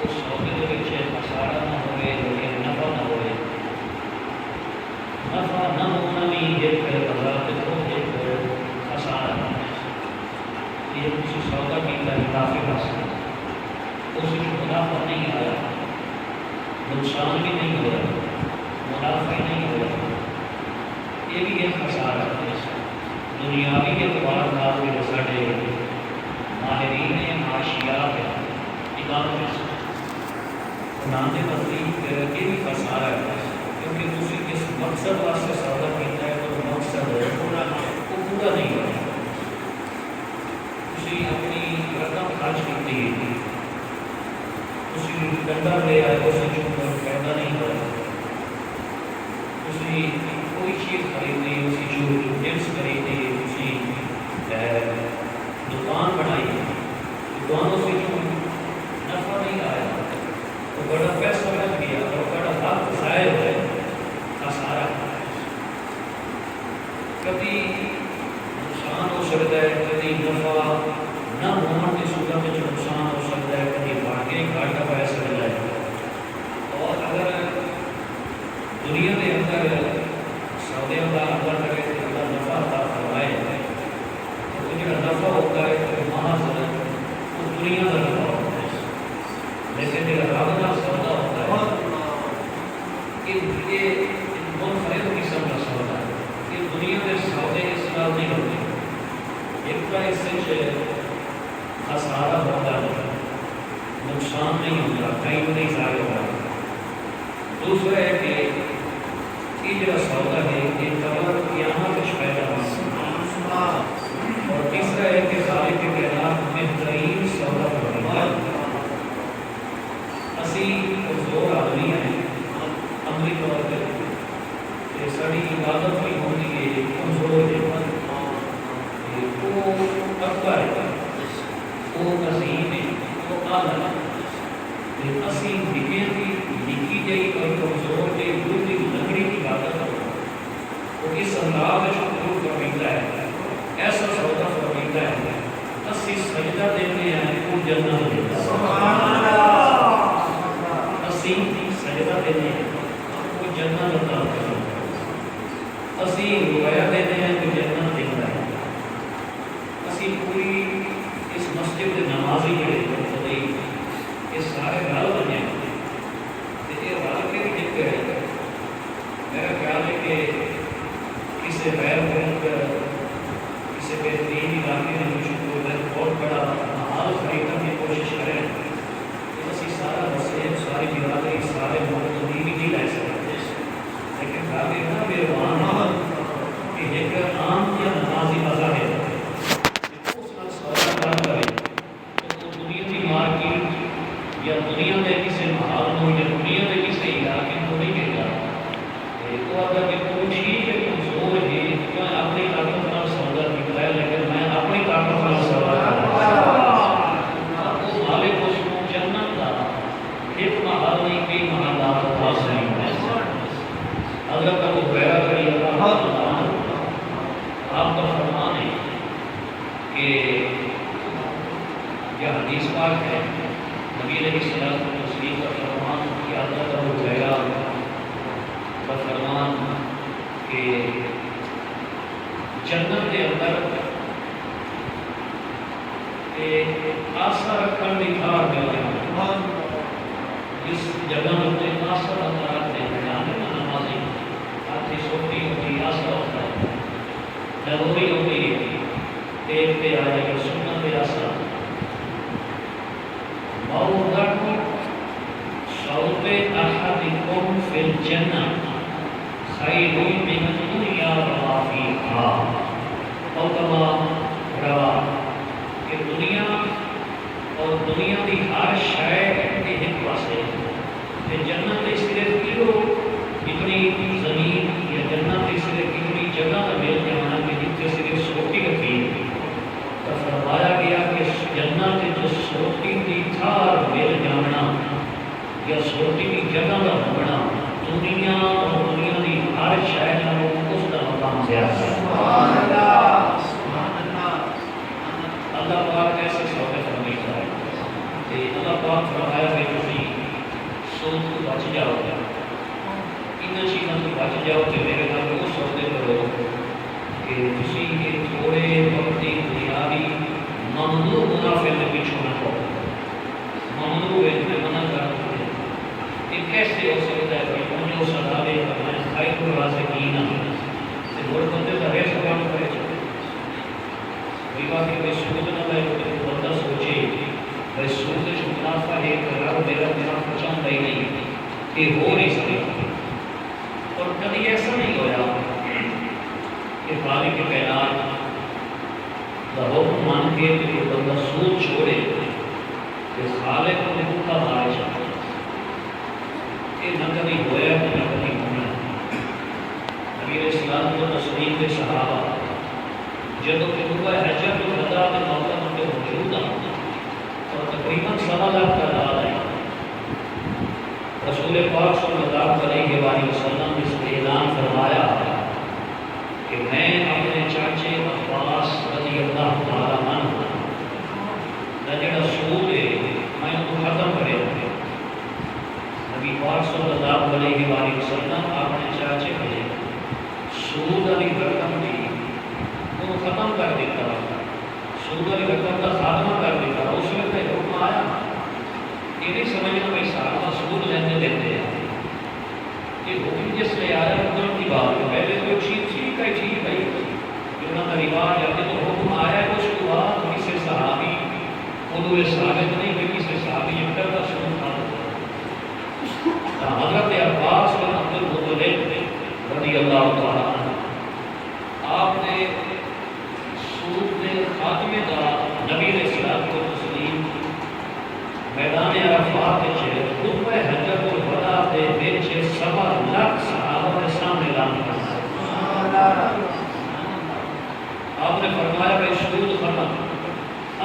اس سودے کے پیچھے خسارہ اس میں منافع نہیں آیا، نقصان بھی نہیں ہوا، منافع نہیں ہوا، یہ بھی ایک خسارہ ہے۔ دنیاوی اعتبار نال جو سارے ماہرین معاشیات ہے اکانومسٹ نام کے نزدیک یہ بھی خسارہ ہے، کیونکہ تسی اس مقصد واسطے سودا کیتا ہے تو مقصد پورا نہیں ہوا، تسی اپنی رقم خرچ کی تسی ڈنڈا لے آئے اس فائدہ نہیں ہوا، تسی کوئی چیز خریدی اسی جو جنس خریدی اسی دکان بنائی دکانوں سے جو نفع نہیں آیا تو بڑا پیسہ لگ گیا اور بڑا وقت ضائع ہوا ہے، خسارہ کبھی نقصان ہو سکتا ہے، کبھی نفع نہ ہونے کی صورت میں نقصان ہو سکتا ہے، کبھی واقعی گھاٹا پا سکتا ہے۔ اور اگر دنیا کے اندر سودے کا عمل کرے تو اللہ نفع عطا فرمائے تو وہ جو نفع ہوتا ہے تو محض وہ دنیا کا نفع ہوتا ہے، لیکن جو رب کا سودا ہوتا ہے یہ منفرد قسم کا سودا ہے، یہ دنیا کے سودے اس طرح نہیں ہوتے، ایک طرح اس سے خسارہ ہوتا ہے، نقصان نہیں ہوتا، ٹائم نہیں ضائع ہوتا۔ دوسرا ہے کہ یہ جو سودا ہے یہ قبر قیامت کا فائدہ ہے، اور تیسرا ہے کہ خالق کے کائنات بہترین سودا فرمایا۔ اسی کمزور آدمی ہیں عملی طور پہ کہ ساری عبادت بھی ہوتی ہے کمزور ہے، وہ اکبر ہے، وہ عظیم ہے، وہ اعلیٰ ہے، اسی نکی جی اور کمزور کے دوسری لکڑی کی عبادت ہو وہ اس انداز میں شکر فرمیتا ہے، ایسا سودا فرمیتا ہے، اسی سجدہ دیتے ہیں وہ جنت دیتا ہے، اسی سجدہ دیتے ہیں وہ جنت عطا کرتا ہے، اسی رویا دیتے ہیں وہ جنت دیتا ہے، اسی پوری اس مسجد کے نمازی جڑے خدائی یہ سارے رل بنے یہ رل کے بھی جت گئے۔ میرا خیال ہے کہ کسی غیر ملک کسی بہترین علاقے میں مشکل بہت بڑا محال خریدنے کی کوشش کریں تو اسی سارا وسیع ساری برادری سارے ملک بھی نہیں لے سکتے، لیکن گل یہ نا بیروان کہ ایک عام یا نمازی مزہ ہے اس کا سودا کام کرے تو دنیا کی مارکیٹ یا دنیا کے کسی محل کو یا دنیا کے کسی علاقے کو نہیں کہتا تو اگر کہ کوئی ٹھیک ہے کمزور ہے میں اپنی طاقت کا سودا کیا ہے لیکن میں اپنی طاقت کا سودا وہ مالک اس کو جنت کا ایک محل نہیں کئی محلات خاص نہیں ہے۔ حضرت ابو ہریرہ رضی اللہ عنہ آپ کا فرمان ہے کہ یہ حدیث پاک ہے نبی علیہ السلام کا فرمان کہ حضرت ابو ہریرہ کا فرمان کہ جنت کے اندر آسا رکھن کی تھار مل گیا، جس جگہ ہوتے آسا رکھنا رکھتے ہیں جانے میں نمازی آتی سوٹی ہوتی آسا ہوتا ہے ضروری ہوتی ہے ایک پہ آئے گا سنت پہ آسا موضع صوت احدکم فی الجنہ خیر من الدنیا وما فیہا اور کما روا کہ دنیا اور دنیا کی ہر شے کے ایک پاسے کہ جنت اس صرف کلو اتنی زمین یا جنت اس صرف اتنی جگہ کا مل جانا کہ جتنے صرف سوٹی رکھی تو فرمایا گیا کہ جنت جو سوٹی کی تھار مل جانا یا سوٹی کی جگہ کا ہونا دنیا اور دنیا کی ہر شے اس کا مقام زیادہ ہے۔ اللہ پاک ایسے سوتے فرماتا ہے کہ اللہ پاک فرمایا کہ تسی سود کو بچ جاؤ گے، ان چیزوں کو بچ جاؤ کہ میرے نال وہ سودے کرو کہ تسی یہ تھوڑے وقتی دنیاوی ممنوع منافع میں پیچھے نہ پڑو، ممنوع یہ ہو نہیں سکتا. اور کبھی ایسا نہیں ہوا کہ خالق کے کائنات کا حکم مان کے کوئی بندہ سود چھوڑے کہ خالق نے بھوکا مارے جاتا. یہ نہ کبھی ہوا نہ کبھی ہونا. نبی علیہ السلام کو تسلیم کے صحابہ جب کہ وہ حجت الوداع کے موقع پر موجود ہیں اور تقریباً 7 لاکھ تعداد ہے. رسول پاک صلی اللہ علیہ وآلہ وسلم نے اس اعلان فرمایا کہ میں اپنے چاچے عباس رضی اللہ تعالیٰ عنہ کا جڑا سود ہے میں ان کو ختم کرے. نبی پاک صلی اللہ علیہ وآلہ وسلم اپنے چاچے کے سود والی رقم دی وہ ختم کر دیتا. سود والی رقم کا خاتمہ کر دیتا. اس وقت حکم آیا یہ نہیں سمجھنا بھائی سارا سود لینے دیتے ہیں. یہ حکم جس نے آیا حکم کی بات ہے. پہلے تو چیز ٹھیک ہے ٹھیک ہے انہوں کا رواج آتے تو حکم آیا ہے. اس کے بعد کسی صحابی وہ ثابت نہیں کہ کسی صحابی یہ کرتا سود تھا. حضرت عباس بن عبد المطلب رضی اللہ تعالیٰ عنہ آپ نے سود کے خاتمے کا نبی علیہ السلام کو تسلیم میدان عرفات کے خطبہ حجت الوداع کے وچ 7 لاکھ صحابہ کے سامنے اعلان کرنا. آپ نے فرمایا کہ سود ختم.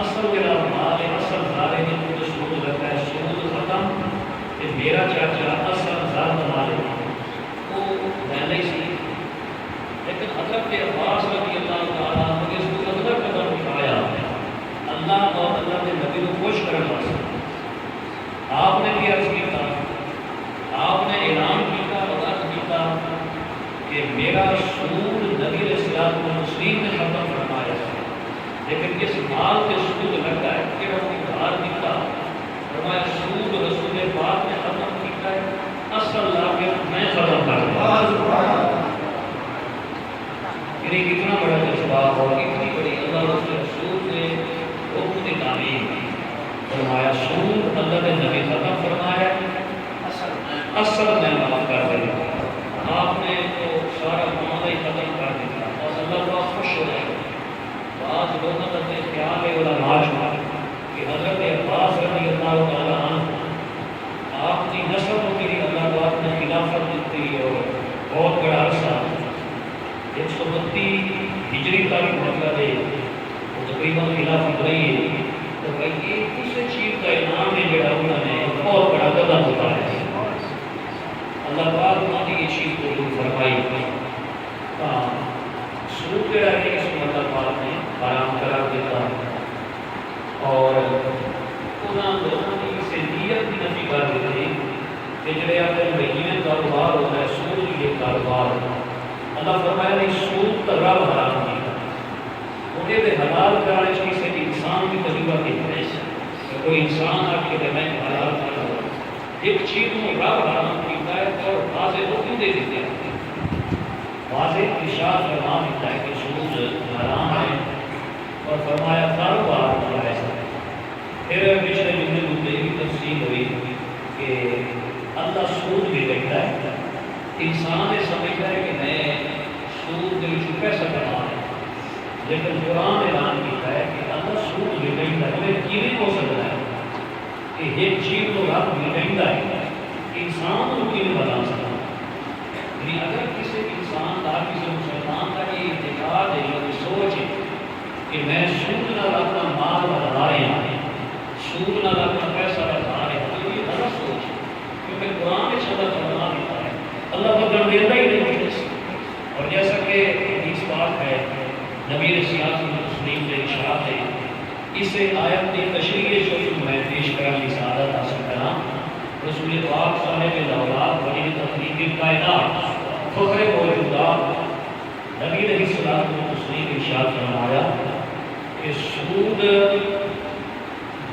اصل میرا مال اصل سارے دن کو سود رکھا ہے. سود ختم کہ میرا چاچا اصل ذات مال وہ میں نہیں سی. لیکن حضرت عباس رضی اللہ تعالیٰ عنہ اس کو اندر قدم اٹھایا اللہ اور اللہ کے نبی کو خوش کرنے واسطے. آپ نے بھی عرض کیا آپ نے اعلان کیا اور عرض کیا کہ میرا سود نبی علیہ السلام کو مسلم نے ختم فرمایا لیکن اس مال کے سود لگتا ہے کہ وہ اظہار کیا فرمایا سود رسول پاک نے ختم کیا ہے اصل لا کے میں ختم کر دیا. یعنی کتنا بڑا جذبہ اور اتنی بڑی اللہ رسول نے حکم کی تعلیم فرمایا. سود اللہ نے نبی ختم فرمایا اصل میں معاف کر دیا. آپ نے تو سارا معاملہ ہی ختم کر دیا اور اللہ تعالیٰ خوش ہو جائے. بعض لوگوں کا خیال ہے علماء کہ حضرت عباس رضی اللہ تعالیٰ عنہ آپ کی نسل کے لیے اللہ تعالیٰ نے خلافت دیتی اور بہت بڑا عرصہ 132 ہجری کا بھی مطلب ہے وہ تقریباً خلافت رہی ہے. تو بھائی یہ کسی چیز کا انعام ہے جڑا انہوں نے بہت بڑا قدم اٹھایا ہے. اللہ پاک انہوں نے یہ چیز کو دور فرمائی. سود جڑا ہے اس کو اللہ پاک نے حرام قرار دیتا اور انہوں نے اسے نیت بھی نفی کر دیتے کہ جڑے اپنے مہینے کاروبار ہوتا ہے سود یہ کاروبار اللہ فرمایا نہیں سود کا رب حرام کیا. انہیں دے حلال کرانے کسی انسان کی تجربہ کی کہ کوئی انسان آپ کے میں حلال کر رہا ایک چیز کو رب حرام کیتا ہے اور واضح حکم دے دیتے ہیں. واضح ارشاد فرما دیتا ہے کہ سود حرام ہے اور فرمایا کاروبار جائز ہے. پھر پچھلے جملے مدعے کی تفصیل ہوئی کہ اللہ سود بھی دیکھتا ہے. انسان یہ سمجھتا ہے کہ میں سود کے لیے پیسہ کما ہے لیکن قرآن اعلان کیا ہے کہ اللہ سود بھی دیکھتا ہے. کیوں ہو سکتا ہے کہ ایک چیز کو رب بھی دیکھتا ہے انسان کو کیوں بتا سکتا. یعنی اگر کسی انسان کا کسی مسلمان کا یہ اعتقاد ہے یہ سوچ ہے کہ میں سود نہ اپنا مال بڑھا رہے ہیں سود نہ اپنا پیسہ بڑھا رہے ہیں تو یہ غلط سوچ ہے. کیونکہ قرآن میں اللہ فرما دیتا ہے اللہ کو گھر دیتا ہی نہیں. اور جیسا کہ حدیث پاک ہے نبی رسیات مسلم کے ارشاد ہے اسے آیت کی تشریح جو میں پیش کرنے کی سعادت حاصل کرا. رسول پاک صاحب الاولاد ولی تخلیق کائنات فخر موجودات نبی علیہ الصلوۃ والتسلیم ارشاد فرمایا کہ سود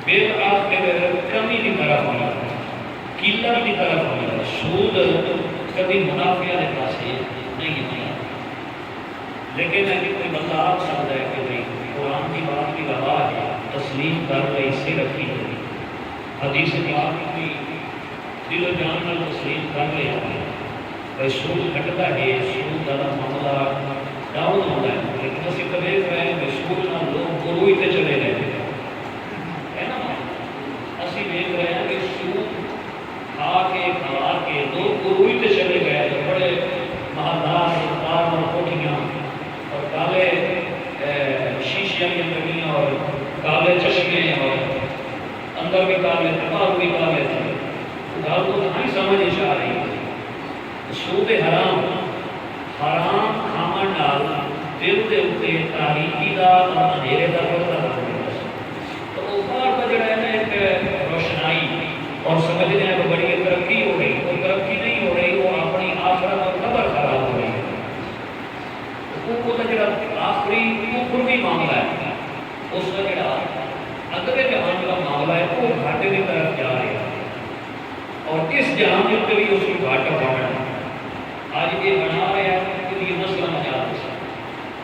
بالآخر کمی کی طرف ہوئی قلت کی طرف ہوئی. سود کبھی منافع کے پاس نہیں ہوئی. لیکن اگر کوئی بندہ آپ سمجھتا ہے کہ بھائی قرآن کی بات کی گواہ ہے تسلیم کر کے اسے رکھی ہوئی حدیث پاک کی دل و جان نال تسلیم کر لیا بھائی سود کٹتا ہے، سود کا معاملہ ڈاؤن ہوتا ہے، لیکن اسی کبھی رہے ہیں سود نہ لوگ گروہ تے چلے گئے ہے نا، اسی دیکھ رہے ہیں کہ سود کھا کے لوگ گروہ تے چلے گئے، بڑے محلات کار اور کوٹھیاں اور کالے شیشیاں کی گلیاں اور کالے چشمے اور اندر بھی کالے تھے باہر بھی کالے تھے، گل تو نہیں سمجھ آ رہی ہے۔ سود حرام حرام کھان نال دل دے اوتے تاریکی دا اور اندھیرے دا پردہ لگ جاتا ہے، تو وہ باہر کا جڑا ہے نا ایک روشنائی اور سمجھنے ہیں کہ بڑی ترقی ہو رہی، وہ ترقی نہیں ہو رہی، وہ اپنی آخرت اور قبر خراب ہو رہی ہے۔ وہ جڑا آخری کفر بھی معاملہ ہے، اس کا جڑا اگلے جہان کا معاملہ ہے وہ گھاٹے کی طرف جا رہا ہے، اور اس جہان کے بھی اس کو گھاٹا بڑھنا ہے۔ آج یہ بنا رہے ہیں کہ یہ مسئلہ مجاز ہے،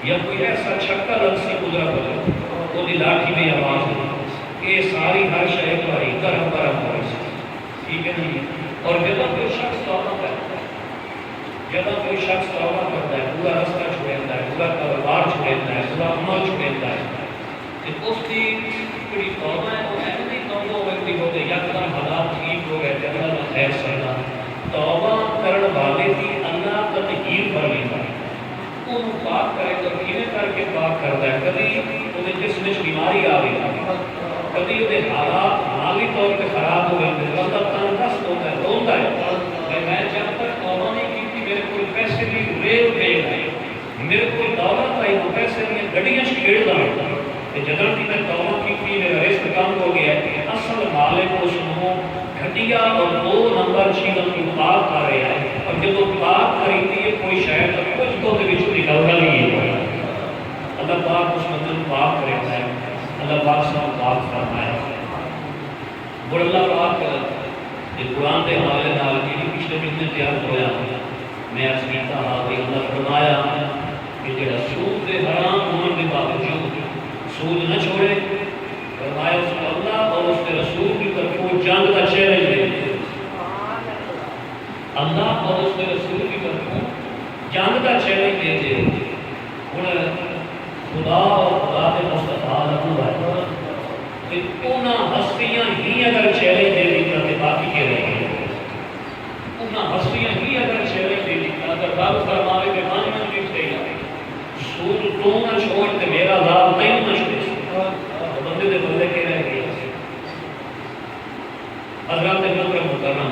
یا کوئی ایسا چھکا لفظ سے گزرا ہو وہ لاٹھی میں آواز ہے کہ ساری ہر شے پاری گرم گرم ہو رہی ہے، ٹھیک ہے نہیں؟ اور جب کوئی شخص توبہ کرتا ہے، جب کوئی شخص توبہ کرتا ہے، پورا رستہ چھوڑتا ہے، پورا کاروبار چھوڑتا ہے، پورا عمل چھوڑتا ہے، تو اس کی پوری توبہ ہے وہ ایسے نہیں توبہ ہوتی ہو گئی یکدم حالات ٹھیک ہو گئے جب اللہ خیر سردا توبہ کرن والے کی اللہ تطہیر فرمائے وہ پاک کرے تو کیویں کر کے پاک کرتا ہے، کبھی وہ جسم میں بیماری آ گئی، کبھی وہ حالات مالی طور پہ خراب ہو گئے، بندہ تندرست ہوتا ہے، روتا ہے میں جب تک توبہ نہیں کی تھی میرے کو پیسے بھی ریل ریل آئے، میرے کو دولت آئی وہ پیسے نہیں گڈیاں چھیڑ رہا جدر کی میں توبہ کی تھی میرا رزق کم ہو گیا ہے، اصل مالک اس کو گھٹیا اور 2 نمبر چیزوں کی پاک کر رہا ہے، اور جب وہ پاک خریدی ہے کوئی شاید کچھ تو نکلنا نہیں ہے۔ اللہ پاک اس مندر پاک کرتا ہے، اللہ پاک سب پاک فرمائے۔ اور اللہ پاک یہ قرآن کے حوالے نال جی پچھلے مہینے تیار ہویا میں عرض کیتا ہاں کہ اللہ فرمایا کہ جڑا سود کے حرام ہونے کے باوجود سود نہ چھوڑے، فرمایا اس کو اللہ اور اس کے رسول کی طرف وہ جنگ کا چیلنج دے، اللہ اور اس کے رسول کی طرف جنگ کا چیلنج دے دے۔ ہوں خدا اور خدا کے مصطفیٰ رکھو ہے کہ انہاں ہستیاں ہی اگر چیلنج دے دیتا تو باقی کے رہے ہیں، انہاں ہستیاں ہی اگر چیلنج دے دیتا اگر رب فرماوے کہ مانی من بھی سے سود تو نہ چھوڑ تے میرا لاب نہیں نہ چھوڑے، بندے دے بندے کے رہ گئے۔ حضرات محترم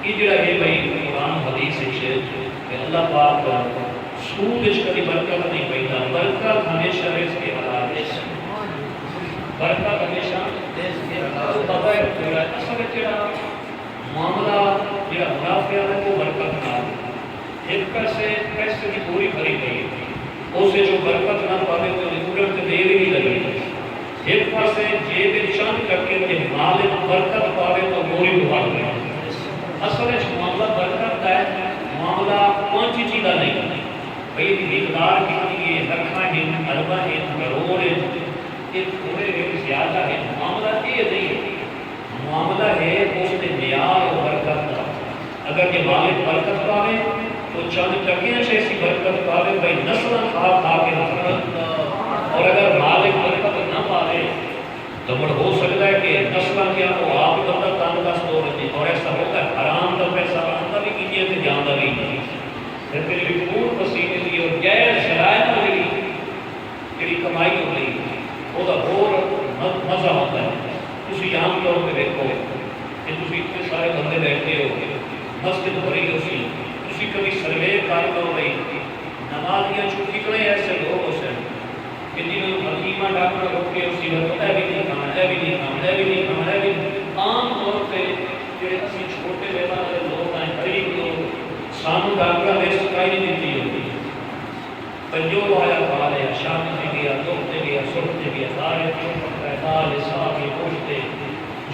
یہ جڑا ہے بھائی قرآن حدیث ہے کہ اللہ پاک سود اس کبھی برکت نہیں پیدا، برکت ہمیشہ اس کے حالات ہے، برکت ہمیشہ اس کے حالات پتہ ہے پورا اصل جڑا معاملہ جڑا منافع ہے وہ برکت نہ ایک پیسے کی پوری بھری گئی اسے جو برکت نہ پاوے تو ضرورت دیر ہی لگی، ایک پاسے جیب چند کر کے کہ مالک برکت پاوے تو موری بھاگ گئی۔ اصل معاملہ برکت کا ہے، معاملہ پانچ چیزیں نہیں بھئی مقدار کتنی ہے، لکھاں ہیں، ارباں ہیں، کروڑ ہیں، یہ تھوڑے زیادہ ہے، معاملہ یہ نہیں ہے، معاملہ ہے اس کے معیار اور برکت کا۔ اگر یہ مالک برکت پاوے تو چند ٹکیاں سے ایسی برکت پاوے بھائی نسل کھا کے نفرت، اور اگر مالک برکت نہ پاوے تو مڑ ہو سکتا ہے کہ نسل کیا وہ آپ بندہ تندرست ہو رہی اور ایسا ہوتا ہے حرام کا پیسہ آتا بھی کیجیے تو جانتا بھی نہیں، پھر بھی خون پسینے کی اور غیر شرائط جی کمائی ہو رہی وہ اور مزہ ہوتا ہے۔ تھی عام طور پہ دیکھو کہ تھی اتنے سارے بندے بیٹھے ہو مسجد بھری ہو سی، تھی کبھی سروے کر لو بھائی نمازیاں چھٹی کتنے ایسے لوگ ہو سن کہ جنہوں حکیمہ ڈاکٹر روک کے اسی وقت اے بھی نہیں کھانا، اے بھی نہیں کھانا، اے بھی نہیں کھانا، اے بھی عام طور پہ جڑے اسی چھوٹے لیول والے لوگ ہیں غریب لوگ سانو ڈاکٹر نے سکائی نہیں دیتی ہوتی، پنجو آیا کھا لیا، شام سے گیا، دوڑتے گیا، سوچتے گیا، سارے پکڑے دال ساگ پوچھتے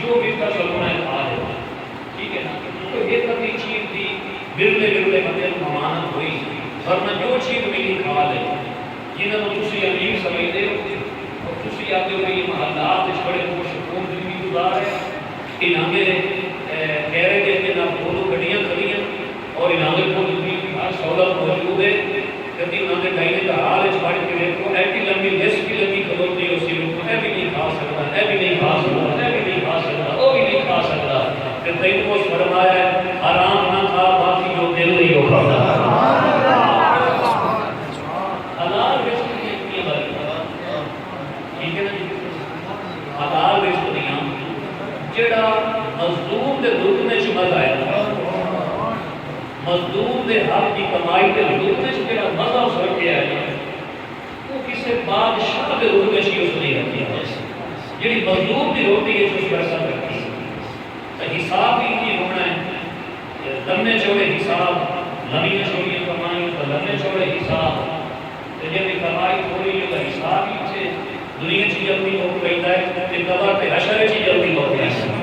جو بھی کا سلونا ہے کھا لیا، ٹھیک ہے نا؟ تو یہ کبھی چیز تھی برلے برلے بندے ممانت ہوئی، ورنہ جو چیز ملی کھا لے، جنہوں نے تسی امیر سمجھتے ہو اور تسی آتے ہو کہ یہ محلات اس بڑے پرسکون زندگی گزار ہے، انہوں نے کہہ رہے کہ کدی انہوں نے کہیں کہ حال پڑھ کے دیکھو ایڈی لمبی لسٹ کی لمبی کھلوتی ہے اسی لوگ اے بھی نہیں کھا سکتا اے بھی نہیں کھا سکتا اے بھی نہیں کھا سکتا وہ بھی نہیں کھا سکتا کہ تین کو فرمایا ہے حرام نہ کھا باقی جو دل نہیں ہو کھاتا حلال رزق کی اتنی باری ٹھیک ہے نا جی حلال رزق دیا جڑا مزدور دے رکنے چ مزہ آیا مزدور دے حق کی کمائی دے رکنے چ جڑا مزہ اس رکھے آیا وہ کسی بادشاہ دے رکنے چ اس نہیں رکھی جڑی مزدور دی روٹی ہے اس پیسہ رکھی تو حساب ہی نہیں ہونا ہے لمبے چوڑے حساب لمبی چوڑی کمائی تو لمبے چوڑے حساب تو جب کمائی تھوڑی جو حساب ہی سے دنیا چیز جلدی ہو گئی ہے کہ قبر پہ حشر چیز جلدی ہو گئی ہے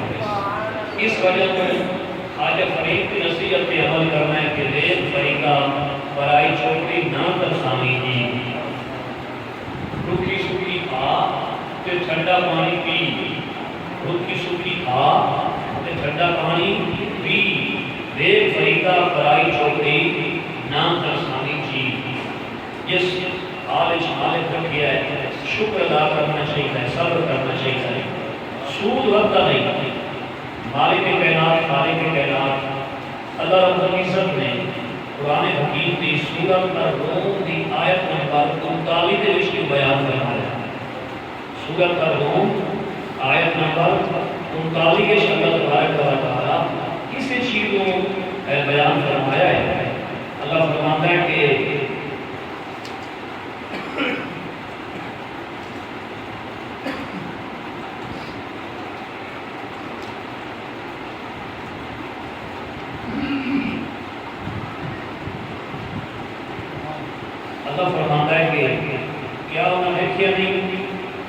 اس وجہ پر آج فرید کی نصیحت پہ عمل کرنا ہے کہ ریت فریقہ برائی چوٹی نہ ترسانی جی روکی سوکی کھا تے ٹھنڈا پانی پی روکی سوکی کھا تے ٹھنڈا پانی پی ریت فریقہ برائی چوٹی نہ ترسانی جی جس حالش مالک رکھیا ہے شکر ادا کرنا چاہیے صبر کرنا چاہیے سود وقتا نہیں مالک کائنات اللہ رب العزت نے قرآن حکیم کی سورۃ الروم کی آیت نمبر 39 کے وچ بیان فرمایا سورۃ الروم آیت نمبر 39 کے اللہ تبارک و تعالی کسی چیز کو بیان فرمایا ہے اللہ فرماتا ہے کہ اللہ فرماتا ہے کہ کیا انہوں نے دیکھیا نہیں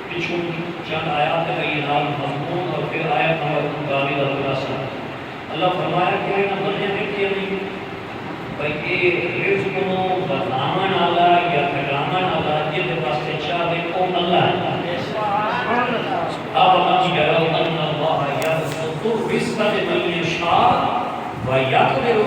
پچھو چند آیات کا یہ نام مضمون اور پھر آیت نمبر 39 اللہ فرمایا کہ انہوں نے دیکھیا نہیں بھئی یہ رزق نو بدامن آلا یا پھیلامن آلا جس پاس سے چاہے وہ اللہ ہے آپ اللہ یرو ان اللہ یبسط الرزق لمن یشاء ویقدر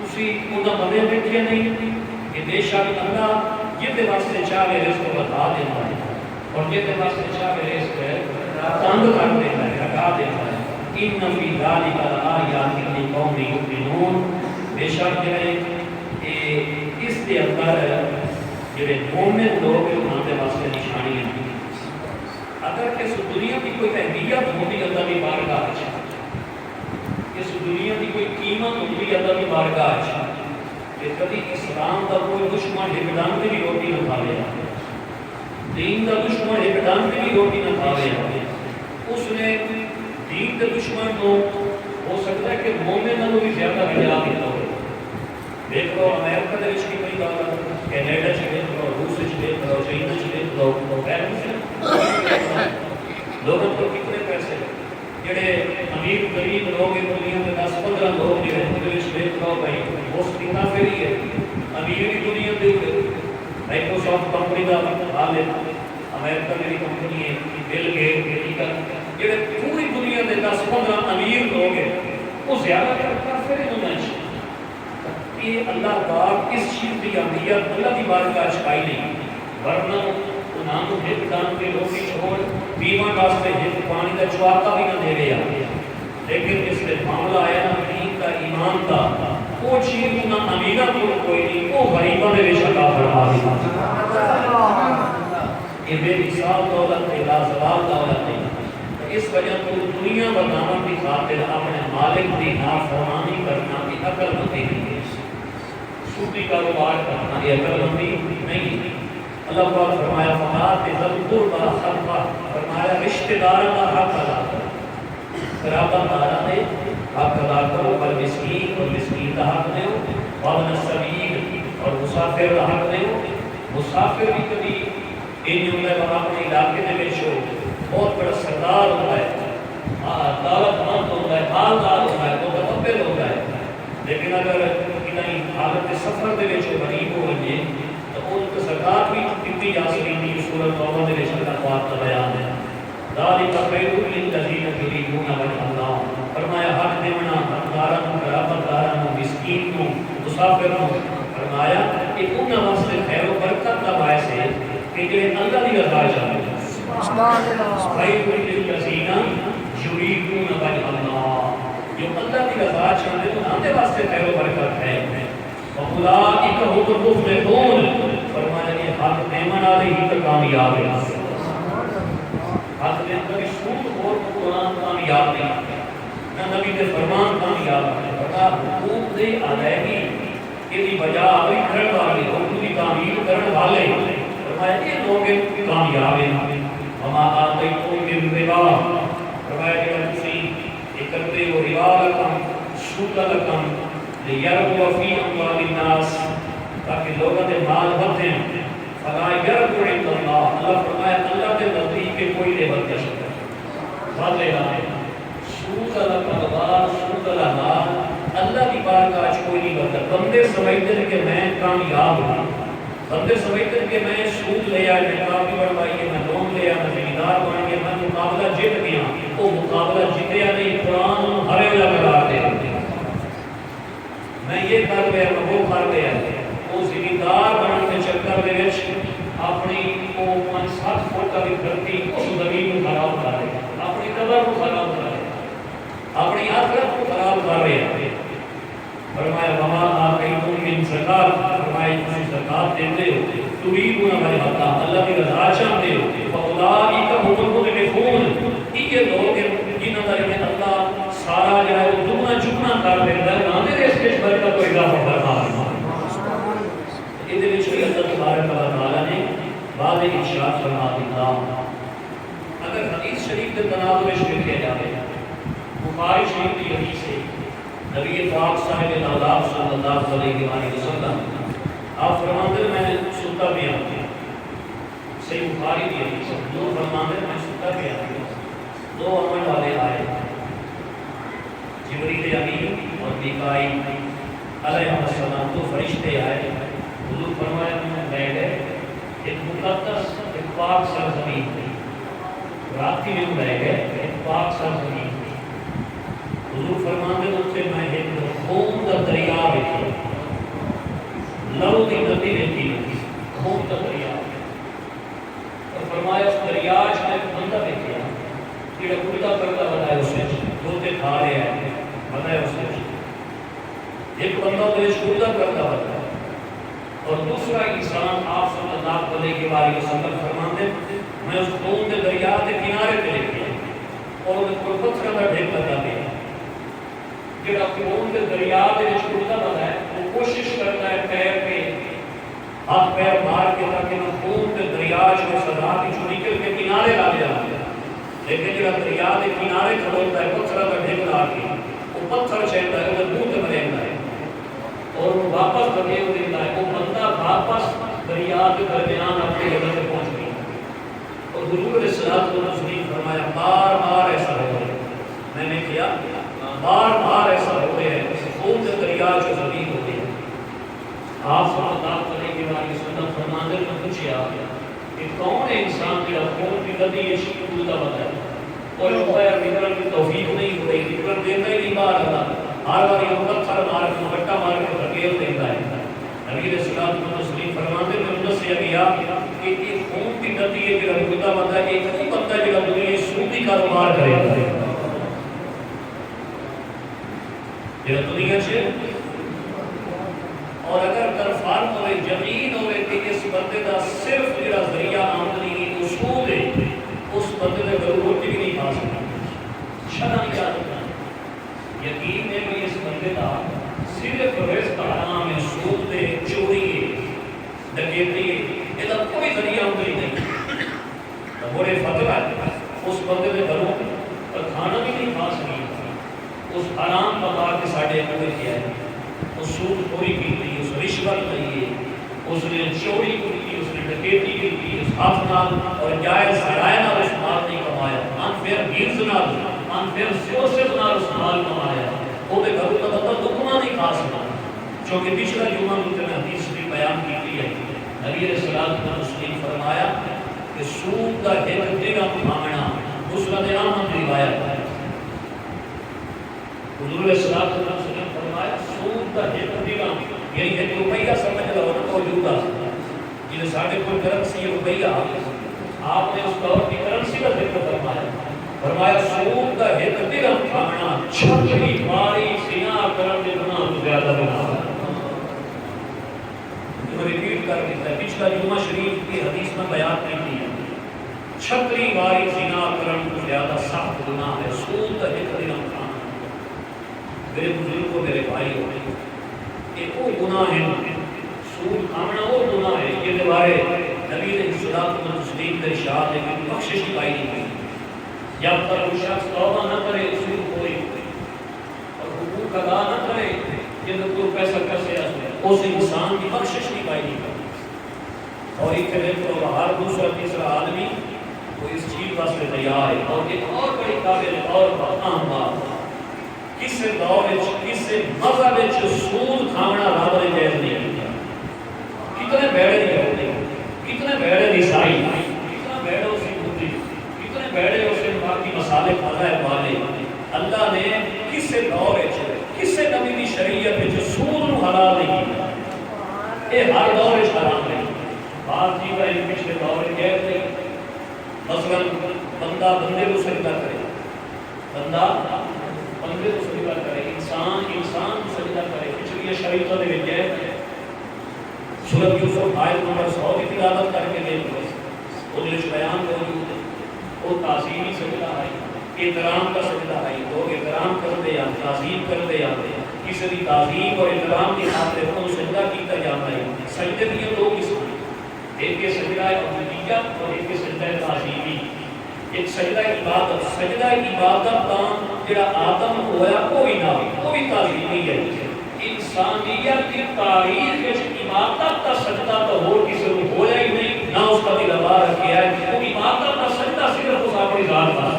اسی انہوں بندے دیکھے نہیں کہ بے شک اللہ جتے واسطے چاہے رزق بتا دیتا ہے اور جتے واسطے چاہے رزق تنگ کر دیتا ہے ہٹا دیتا ہے ان فی ذلک لآیات لقوم یؤمنون بے شک اس کے اندر جڑے مومن لوگ انہاں دے واسطے نشانی ہیں اگر اس دنیا کی کوئی اہمیت ہوتی اللہ کی بارگاہ وچ اس دنیا کی کوئی قیمت ہوتی اللہ کی بارگاہ وچ کہ کبھی اسلام کا کوئی دشمن ایک ڈانگ کی روٹی نہ کھاوے دین کا دشمن ایک ڈانگ کی روٹی نہ کھاوے اس نے دین کے دشمن کو ہو سکتا ہے کہ مومن نالوں بھی زیادہ حیا دیتا ہو دیکھ لو امریکہ دے وچ کی کوئی گل کینیڈا چ دیکھ لو روس چ دیکھ لو چین چ دیکھ لو لوگوں کو کتنے پیسے جڑے امیر غریب لوگ ہیں دنیا میں 10-15 لوگ جڑے انگلش دیکھ لو بھائی وہ کتنا فری ہے امیر کی دنیا دے مائکروسافٹ کمپنی کا حال ہے امریکہ میری کمپنی ہے بل گیٹ امریکہ جڑے پوری دنیا میں 10-15 امیر لوگ ہیں وہ زیادہ تر کافر ہیں انہیں یہ اللہ پاک اس چیز کی اہمیت اللہ کی بارگاہ چھپائی نہیں ورنہ نام ہت دان کے روٹی چھوڑ بیمان واسطے ہت پانی کا چواتا بھی نہ دے گیا لیکن اس میں معاملہ آیا نا دین کا ایمان کا وہ چیز نہ امیرہ کو کوئی نہیں وہ غریبہ نے بے شکا فرما دیا یہ بے مثال دولت ہے لازوال دولت ہے اس وجہ تو دنیا بدامن کی خاطر اپنے مالک کی نافرمانی کرنا کی عقل مندی نہیں ہے سوٹی کاروبار کرنا یہ عقل مندی نہیں اللہ پاک فرمایا فقات ذل قربى حقا فرمایا رشتہ داروں کا حق ادا کرو قرابت داروں نے حق ادا کرو اور مسکین کا حق دو وابن السبیل اور مسافر کا حق دو مسافر بھی کبھی ان جملے پر اپنے علاقے میں بیچو بہت بڑا سردار ہوتا ہے دولت مند ہوتا ہے مالدار ہوتا ہے تو متبر ہوتا ہے لیکن اگر کہیں حالت سفر دے بیچو غریب ہو جائے ان کو زکات بھی کتنی جا سکتی ہے سورۃ توبہ میں رشتہ اقوات کا بیان ہے ذالک خیر للذین یریدون وجہ اللہ فرمایا حق دینا حقداروں قرابت داروں مسکین کو مسافر فرمایا کہ انہاں واسطے خیر و برکت کا باعث ہے کہ جڑے اللہ دی رضا چاہتے ہیں سبحان اللہ خیر للذین یریدون وجہ اللہ، جو اللہ کی رضا چاہتے ہیں انہاں دے واسطے خیر و برکت ہے۔ اولئک هم المفلحون، فرمایا کہ حق ایمان والے ہی کامیاب ہیں۔ حق نے اندر سود اور قرآن کامیاب نہیں، نہ نبی کے فرمان کامیاب ہے۔ بتا حقوق دے ادائیگی کی وجہ ہوئی کرنے والے حقوق کی تعمیل کرنے والے، فرمایا یہ لوگ کامیاب ہیں۔ وما آتیتم من ربا، فرمایا کہ تسی یہ کرتے ہو ربا رقم سود رقم لیربو فی اموال الناس، تاکہ لوگوں کے مال بڑھیں، فلا یربو عند اللہ، اللہ فرمایا اللہ کے نزدیک کے کوئی نہیں بڑھ سکتا۔ بات لے رہا ہے سود الکبار سود الحلال اللہ کی بارگاہ وچ کوئی نہیں بڑھتا۔ بندے سمجھتے ہیں کہ میں کامیاب ہوں، بندے سمجھتے ہیں کہ میں سود لے آیا، میں کافی بڑھوائی ہے، میں لون لے آیا، میں زمیندار بن گیا، میں مقابلہ جیت گیا۔ وہ مقابلہ جیتیا نہیں، قرآن ہرے والا قرار دے رہے میں یہ کر گیا، میں وہ کر گیا۔ وہ زمیندار بننے کے چکر میں اپنی وہ 5-7 فٹ کا بھی دھرتی اس زمین کو خراب کر رہے، اپنی قبر کو خراب کر رہے، اپنی آخرت کو خراب کر رہے۔ فرمایا وما آتیتم من زکات، فرمایا تم زکات دیتے ہو تریدون وجہ اللہ، اللہ کی رضا چاہتے ہو، فاولئک هم المفلحون، یہ لوگ جنہاں دا اللہ سارا جو ہے وہ دگنا چگنا کر دیتا ہے، نہ دے اس کے برکت کو اضافہ فرما رہا ہے۔ یہ دے وچ اللہ تبارک و تعالی نے بعد ارشاد فرما دیتا، اگر حدیث شریف کے تناظر میں لکھا جائے، بخاری شریف کی حدیث ہے، نبی پاک صاحب العالم صلی اللہ علیہ وآلہ وسلم آپ فرماتے ہیں میں ستا بھی آتی ہوں، صحیح بخاری کی حدیث ہے، دو فرماتے ہیں میں ستا بھی آتی ہوں، دو عمل والے آئے جبریل امین اور میکائیل علیہ السلام، دو فرشتے آئے، حضور فرمایا میں بیٹھ گئے ایک مقدس ایک پاک سرزمین تھی، رات میں بیٹھ گئے ایک پاک سرزمین تھی، حضور فرماتے ہیں اسے میں ایک خون کا دریا دیکھا، لہو کی ندی دیکھی، خون کا دریا، اور فرمایا اس دریا میں ایک بندہ دیکھا جڑا کتا کرتا بتایا اسے دھوتے کھا رہے ہیں، بتایا اسے ایک بندہ تو اس کتا کرتا بتایا، اور دوسرا انسان آپ صلی اللہ علیہ وسلم فرماتے ہیں میں اس خون کے دریا کے کنارے پہ دیکھا اور اس کو پتھر کا ڈھیر لگا دیا، جڑا خون کے دریا کے کتا بتایا وہ کوشش کرتا ہے پیر پہ ہاتھ پیر مار کے تاکہ وہ خون کے دریا جو سزا کی جو نکل کے کنارے لا دیا، لیکن جب دریا کے کنارے کھڑوتا ہے پتھر کا ڈھیر لا کے وہ پتھر چہتا ہے وہ منہ میں رہتا ہے اور وہ واپس لگے ہو دیتا ہے، وہ بندہ واپس دریا کے درمیان اپنے جگہ سے پہنچ گیا، اور حضور علیہ الصلوۃ والتسلیم فرمایا بار بار ایسا ہو ہے، میں نے کیا بار بار ایسا ہو ہے، خون کے دریا جو زمین ہوتے ہیں۔ آپ صلی اللہ علیہ وسلم فرماتے ہیں پوچھا کہ کون ہے انسان کی خون کی ندی یہ شک کھلتا بتایا اور پیر نکلنے کی توفیق نہیں ہو رہی، نکل دیتا ہی نہیں باہر اللہ، ہر بار یہ پتھر مار کے بٹا مار کے دھکیل دیتا ہے۔ نبی علیہ الصلوۃ والتسلیم فرماتے ہیں میں سے گیا کہ یہ خون کی ندی ہے جو کھلتا بتایا ایک ہی بندہ جو دنیا سودی کاروبار کرے گا یہ دنیا سے، اور اگر طرفان ہوئے یقین ہوئے کہ اس بندے کا صرف جڑا ذریعہ آمدنی اصول ہے اس بندے نے گھر روٹی بھی نہیں کھا سکتا، شرع نہیں کیا سکتا، یقین ہے کہ اس بندے کا صرف رزق حرام ہے، سود ہے، چوری ہے، ڈکیتی ہے، یہ تو کوئی ذریعہ آمدنی نہیں، تو بڑے فتویٰ ہے اس بندے نے گھروں پر کھانا بھی نہیں کھا سکتا، اس حرام پکا کے ساڑھے اندر کیا ہے، اس سود خوری کی تھی، اس رشوت لی ہے، اس نے چوری کی، اس نے ڈکیتی کی، اس ہاتھ نال اور جائز ذرائع نال اس مال نہیں کمایا، انفیئر گیوز نال، انفیئر سورسز نال اس مال کمایا، وہ دے گھروں کا بندہ دکھنا نہیں کھا سکتا، چونکہ پچھلا جمعہ میں حدیث بھی بیان کی ہے، نبی علیہ الصلوۃ والتسلیم فرمایا کہ سود کا ایک درہم کھانا مسند احمد روایت ہے، حضور علیہ الصلوۃ والسلام فرمایا سود کا ایک درہم یہ ساڑھے کوئی کرنسی روپیہ آپ نے اس دور کی کرنسی کا ذکر فرمایا سود کا ایک درہم کھانا چھپڑی ماری زنا کرن دے گناہ تو زیادہ گناہ میں ریپیٹ کر دیتا ہے پچھلا جمعہ شریف کی حدیث میں بیان نہیں کی چھپڑی ماری زنا کرن تو زیادہ سخت گناہ ہے سود کا ایک درہم کھانا میرے بزرگوں میرے بھائی ہوئے ایک وہ گناہ ہے سود کھانا وہ گناہ ہے یہ دوارے نبی علیہ الصلوۃ والتسلیم کا ارشاد ہے کہ بخشش کی پائی نہیں ہوئی جب تک وہ شخص توبہ نہ کرے سود کوئی اور حقوق ادا نہ کرے کہ کوئی پیسہ کیسے اس انسان کی بخشش کی پائی نہیں کرتی اور ایک کہے تو ہر دوسرا تیسرا آدمی وہ اس چیز واسطے تیار ہے اور ایک اور بڑی قابل اور اہم بات کس دور کس مذہب سود کھانا رب نے جائز نہیں کیا کتنے بیڑے نہیں کتنے بیڑے عیسائی کتنا بیڑے اسی بودھی کتنے بیڑے اسے باقی مسالے کھانا ہے والے اللہ نے کس دور کس نبی کی شریعت سود نو حلال نہیں کیا یہ ہر دور حرام نہیں بات جی کا پچھلے دور جائز نہیں مثلا بندہ بندے کو سجدہ کرے بندہ بندے کو سجدہ کرے انسان کو سجدہ کرے پچھلی شریعتوں نے جائز ہے سورۃ یوسف آیت نمبر 100 کی تلاوت کر کے دیکھ لو اس بیان موجود ہے وہ تعظیمی سجدہ ہے احترام کا سجدہ ہے لوگ احترام کرتے ہیں تعظیم کرتے ہیں کسی کی تعظیم اور احترام کی خاطر کو سجدہ کیتا جاتا ہے سجدے بھی دو قسم ایک کے سجدہ عبودیہ اور ایک کے سجدہ تعظیمی ایک سجدہ عبادت کا جڑا آدم ہویا کوئی نہ کوئی تعظیمی ہے انسانیت کی تاریخ میں عبادت کا سجدہ تو ہو کسی کو ہویا ہی نہیں نہ اس کا دل آباد کیا ہے وہ عبادت کا سجدہ صرف اس اپنی ذات کا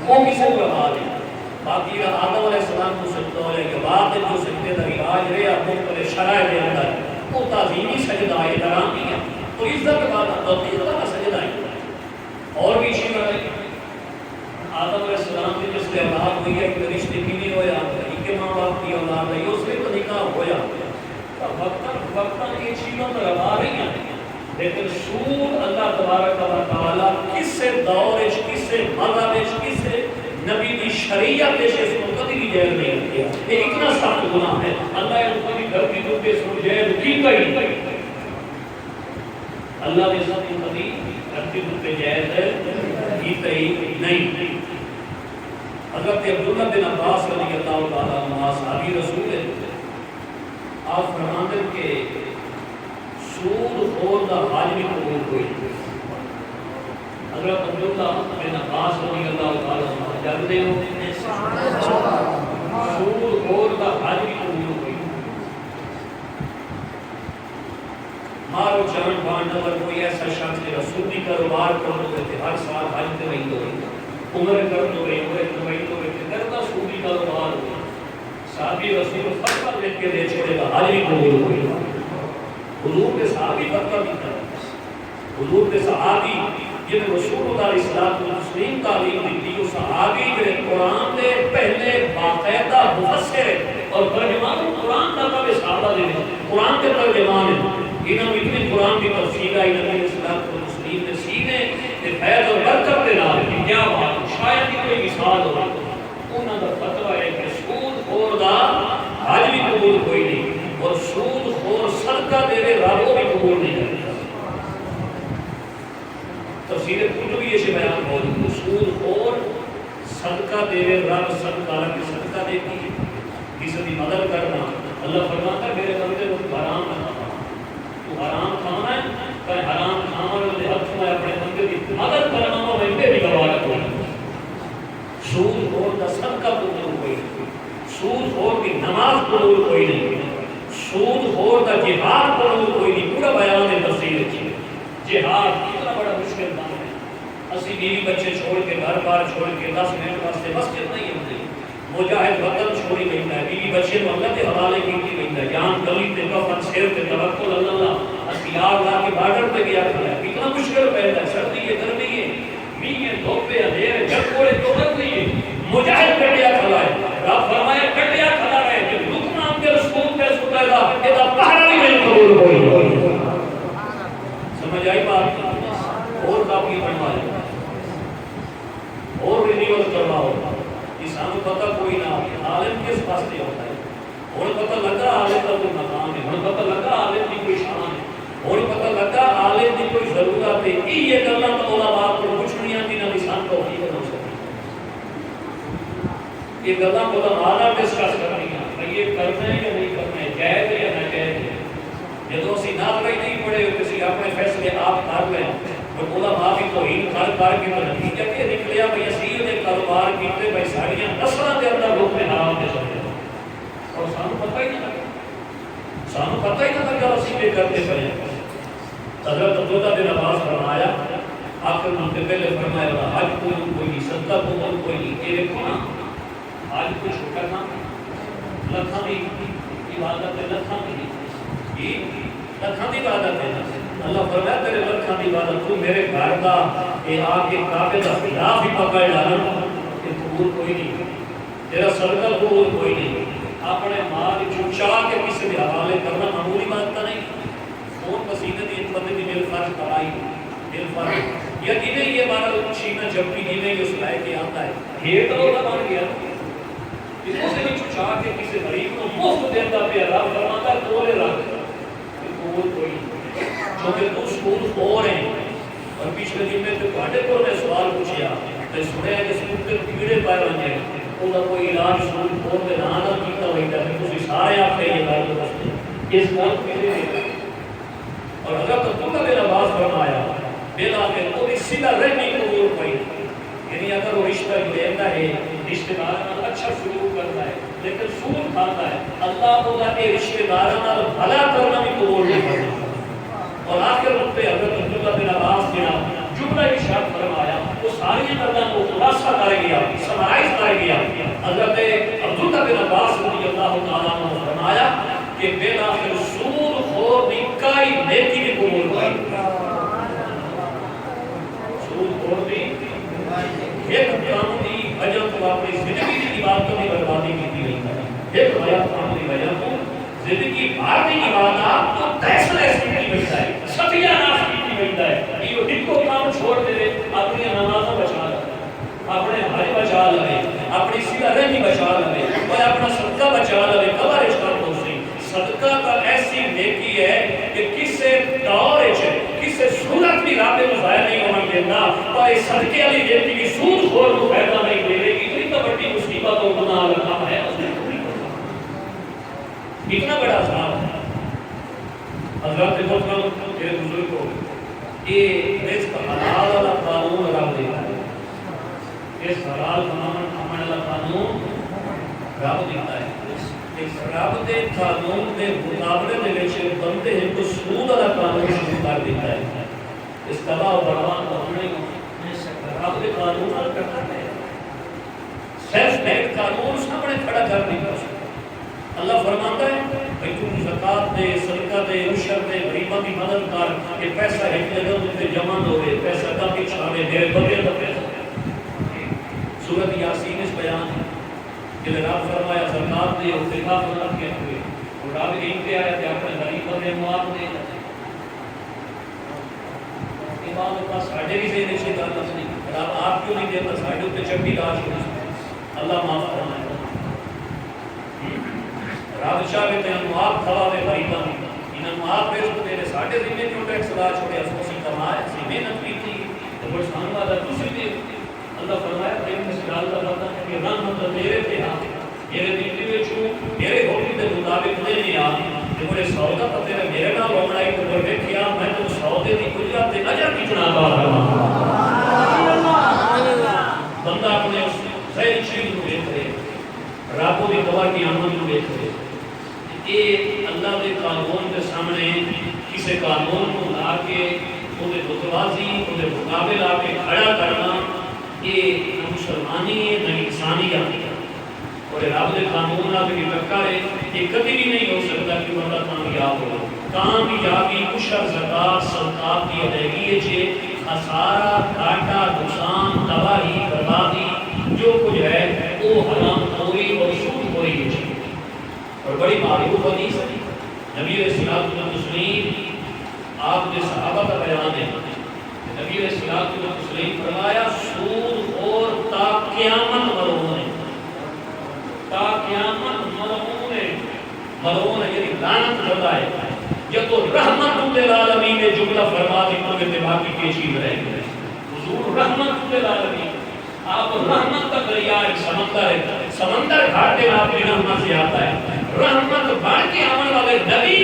وہ کسی کو آباد ہے باقی آدم علیہ السلام کو سجدہ ہویا کہ بعد جو سجدے کا علاج رہے آپ کو شرائع دے اندر وہ تعظیمی سجدہ ہے احترامی ہے تو عزت کے بعد توقیر کا سجدہ ہے اور بھی چیز ہے آدم علیہ السلام کی جس سے اولاد ہوئی ہے کہ رشتے کی نہیں ہویا ان کے ماں باپ کی اولاد ہے اس سے تو نکاح ہویا وقتاً یہ چیزوں پر روا رہی ہیں لیکن سود اللہ تبارک و تعالیٰ کس سے دور کس سے مذہب کس سے نبی کی شریعت سے اس کو کبھی بھی جیل نہیں کیا یہ اتنا سخت گناہ ہے اللہ نے کبھی گھر کی دل پہ اس کو جیل کی گئی اللہ نے سب کو کبھی گھر کی دل پہ جیل کی گئی نہیں حضرت عبداللہ بن عباس رضی اللہ تعالیٰ عنہ صحابی رسول ہے آپ فرماتے کہ سود خور کا حال بھی قبول ہوئی حضرت عبداللہ بن عباس رضی اللہ تعالیٰ عنہ جانتے ہو سود خور کا حال بھی قبول ہوئی مارو جان بانڈ اگر کوئی ایسا شخص جو رسول کی کاروبار کر رہے تھے ہر سال حج کے رہی ہوئی عمر کر دو رہے کرتا سودی کاروبار ہوئی صحابی رسول فتوہ لکھ کے دے چھوڑے گا حج بھی قبول ہوئی حضور کے صحابی فتوہ دیتا ہے حضور کے صحابی جن رسول اللہ علیہ السلام مسلم تعلیم دیتی وہ صحابی جو قرآن دے پہلے باقاعدہ مفسر اور ترجمان قرآن کا کب صحابہ دے قرآن کے ترجمان ہیں انہوں اتنی قرآن کی تفسیر آئی نبی علیہ السلام کو مسلم نے سینے کہ فیض اور برکت کے نام کی کیا بات شاید کی کوئی مثال ہو انہوں کا فتوہ ہے کہ سود خور دا حج بھی قبول کوئی نہیں اور سود خور صدقہ دے رہے رابو بھی قبول نہیں کرتا تفسیر قرطبی یہ بیان موجود سود خور صدقہ دے رہے رب صدقہ لگے صدقہ دیتی ہے کسی کی مدد کرنا اللہ فرماتا ہے میرے بندے کو حرام نہ تو حرام کھانا ہے کہ حرام کھانا ہے حق میں اپنے بندے کی مدد کرنا ہو میں بھی گواہ کوئی سود خور کا صدقہ قبول کوئی نہیں سود خور کی نماز قبول کوئی نہیں سود خور کا جہاد قبول کوئی نہیں پورا بیان ہے تفسیر ہے جہاد کتنا بڑا مشکل کام ہے اسی بیوی بچے چھوڑ کے گھر بار چھوڑ کے 10 منٹ واسطے مسجد نہیں ہوتی مجاہد وطن چھوڑی گئی ہے بیوی بچے کو اللہ کے حوالے کی گئی ہے جان گلی تے کفن سیر تے توکل اللہ ہتھیار لا کے بارڈر پہ گیا ہے کتنا مشکل پیدا ہے سردی ہے گرمی ہے میگے دھوپے اندھیرے جب کوڑے تو رکھ دیے مجاہد کٹیا کھڑا ہے رب فرمایا کٹیا کھڑا ہے کہ دکھ نام کے رسول پہ ستا ہے یہ پہاڑا نہیں قبول ہوئی ہوں پتہ لگا عالم کا کوئی مقام ہے، ہوں پتہ لگا عالم کی کوئی شان ہے، ہوں پتہ لگا عالم کی کوئی ضرورت ہے. یہ گلاں تو علماء کو پوچھنیاں جنہاں دی سان توفیق ہو سکتی. یہ گلاں علماء نال ڈسکس کرنیاں یہ کرنا ہے یا نہیں کرنا ہے، جائز ہے یا ناجائز ہے. جدو اسی ناظرین نہیں پڑھے ہو کسی اپنے فیصلے آپ کر لیں اور علماء کی توہین کر کے نتیجہ یہ نکلیا بھئی اسی نے کاروبار کیتے بھئی ساڑیاں نسلاں دے اندر لوگ میں حرام دے سکتے اور سانو پتہ ہی نہ لگا، سانو پتہ ہی نہ لگا اسی پہ کرتے پڑے. حضرت عبداللہ بن عباس فرمایا آخر منتے پہلے فرمایا حج کوئی نہیں صدقہ کوئی نہیں. یہ دیکھو نا حج کو چھوٹا کام لکھاں دی عبادت ہے، لکھاں دی لکھاں دی عبادت ہے. اللہ فرمایا تیرے لکھاں دی عبادت تو میرے گھر دا اے آ کے کعبے دا خلاف ہی پکڑ ڈالا کہ قبول کوئی نہیں، تیرا صدقہ قبول کوئی نہیں. اپنے مال چا کے کسی کے حوالے کرنا معمولی بات تو نہیں. خون پسینے کی ایک بندے کی دل فرض کرائی دل فرض یا جنہیں یہ ہمارا چھینا جبکہ جنہیں یہ سلائے کے آتا ہے یہ تو ہوتا بن گیا اس کو سے بھی چچا کے کسی غریب کو مفت دیتا پہ رب فرماتا کولے رکھ قبول کوئی کیونکہ تو سکول ہو رہے ہیں. اور پچھلے دن میں تو کاٹے کو میں سوال پوچھیا میں سنیا کہ سکول کے کیڑے پائے بنے وہ کوئی علاج سکول کھول کے نہ کیتا ہوئی تھا کہ سارے آپ کے یہ بات دوست اس بات کے لیے. اور حضرت عبداللہ بن عباس فرمایا بلا کے کوئی سیدھا رہنے کو وہ پائی یعنی اگر وہ رشتہ لیتا ہے رشتہ دار اچھا سلوک کرتا ہے لیکن سود کھاتا ہے اللہ کو کے رشتہ داروں بھلا کرنا بھی قبول نہیں کرتا. اور آخر وقت پہ حضرت عبداللہ بن عباس نے جملہ ارشاد فرمایا وہ ساری گلاں کو خلاصہ کر گیا سمرائز کر گیا. حضرت عبداللہ بن عباس رضی اللہ تعالیٰ عنہ فرمایا کہ بالآخر سود خور نکائی نیکی بھی قبول پائی. سود خور بھی ایک کام دی وجہ تو اپنی زندگی کی عبادتوں کی بربادی کی رہی ہے. ایک کام دی وجہ تو زندگی بھر کی عبادت تو تحصیل ایسی کی بیٹھتا ہے ستیہ ناس کی بیٹھتا ہے. یہ دن کو کام چھوڑ دے اپنی نمازوں بچا لے اپنے حج بچا لے اپنی سیدھا رہنی بچا لے اور اپنا صدقہ بچا لے. قبر اشکال ہو سی صدقہ کا ایسی نیکی ہے کہ کسے دور ہے کسے صورت بھی رابطے میں ضائع نہیں ہونا دینا اور اس صدقے والی نیکی کی سود خور کو فائدہ نہیں دے گی. اتنی بڑی مصیبت اور گناہ لگا ہے اتنا بڑا عذاب ہے. حضرات محترم میرے بزرگ کو یہ رزق حلال والا قانون رب دیتا ہے. اس حلال امن والا قانون رب دیتا ہے. اس رب دے قانون دے مقابلے دے وچ بندے کو سود والا قانون شروع کر دیتا ہے. اس تباہ و برباد کو ہم نے رب دے قانون نال کرنا ہے. سیلف میڈ قانون سامنے کھڑا کر دیتا ہے. اللہ فرماتا ہے بھئی تو زکات دے صدقہ دے عشر دے غریباں کی مدد کر کہ پیسہ ایک جگہ تے جمع ہوے پیسہ کا پچھاڑے میرے بغیر دا پیسہ. سورۃ یاسین اس بیان ہے کہ رب فرمایا زکات دے اور صدقہ فرض کیا ہوئے اور رب ایک تے آیا تے اپنے غریباں دے معاف دے ایمان کا ساڈے بھی سے نہیں گل نہیں رب آپ کیوں نہیں دیتا ساڈے تے چپی لاش ہو اللہ معاف فرمائے. رب چاہے تے ہم آپ کھوا دے غریباں انہاں آپ رزق دے دے ساڈے ذمہ کیوں ٹیکس لا چھوڑے اس کمائے اسی محنت کیتی تے بڑا سان والا تسی دے. اللہ فرمایا کہ اس گل دا پتہ ہے کہ رحمت میرے تے ہاں میرے دل وچ میرے حکم دے مطابق نہیں آ تے بڑے سودا پتے نے میرے نال ہونا ہے تے بڑے کیا میں تو سودے دی اجرت تے اجر کتنا بار سبحان اللہ. بندہ اپنے صحیح چیز کو دیکھ رہے رب دی گواہ کی آمد کو دیکھ رہے یہ اللہ کے قانون کے سامنے کسی قانون کو لا کے وہ متوازی وہ مقابل آ کے کھڑا کرنا یہ نہ مسلمانی ہے نہ انسانیت ہے. اور رب کے قانون آپ کی ٹکر ہے یہ کبھی بھی نہیں ہو سکتا کہ بندہ کامیاب ہو. کامیابی عشر زکات صدقات کی ادائیگی ہے جے خسارہ گھاٹا نقصان تباہی بربادی جو کچھ ہے وہ حرام خوری اور سود خوری ہے. اور بڑی معروف حدیث ہے نبی علیہ الصلوۃ والتسلیم آپ نے صحابہ کا بیان ہے نبی علیہ الصلوۃ والتسلیم فرمایا سود اور تا قیامت ملعون ہے تا قیامت ملعون ہے. للعالمین نے جملہ فرما دی تو کہ باقی کی چیز رہ گئی حضور رحمت للعالمین آپ رحمت کا دریا ایک سمندر ہے سمندر گھاٹے میں آپ کی رحمت سے آتا ہے رحمت بڑھ کے آمن والے نبی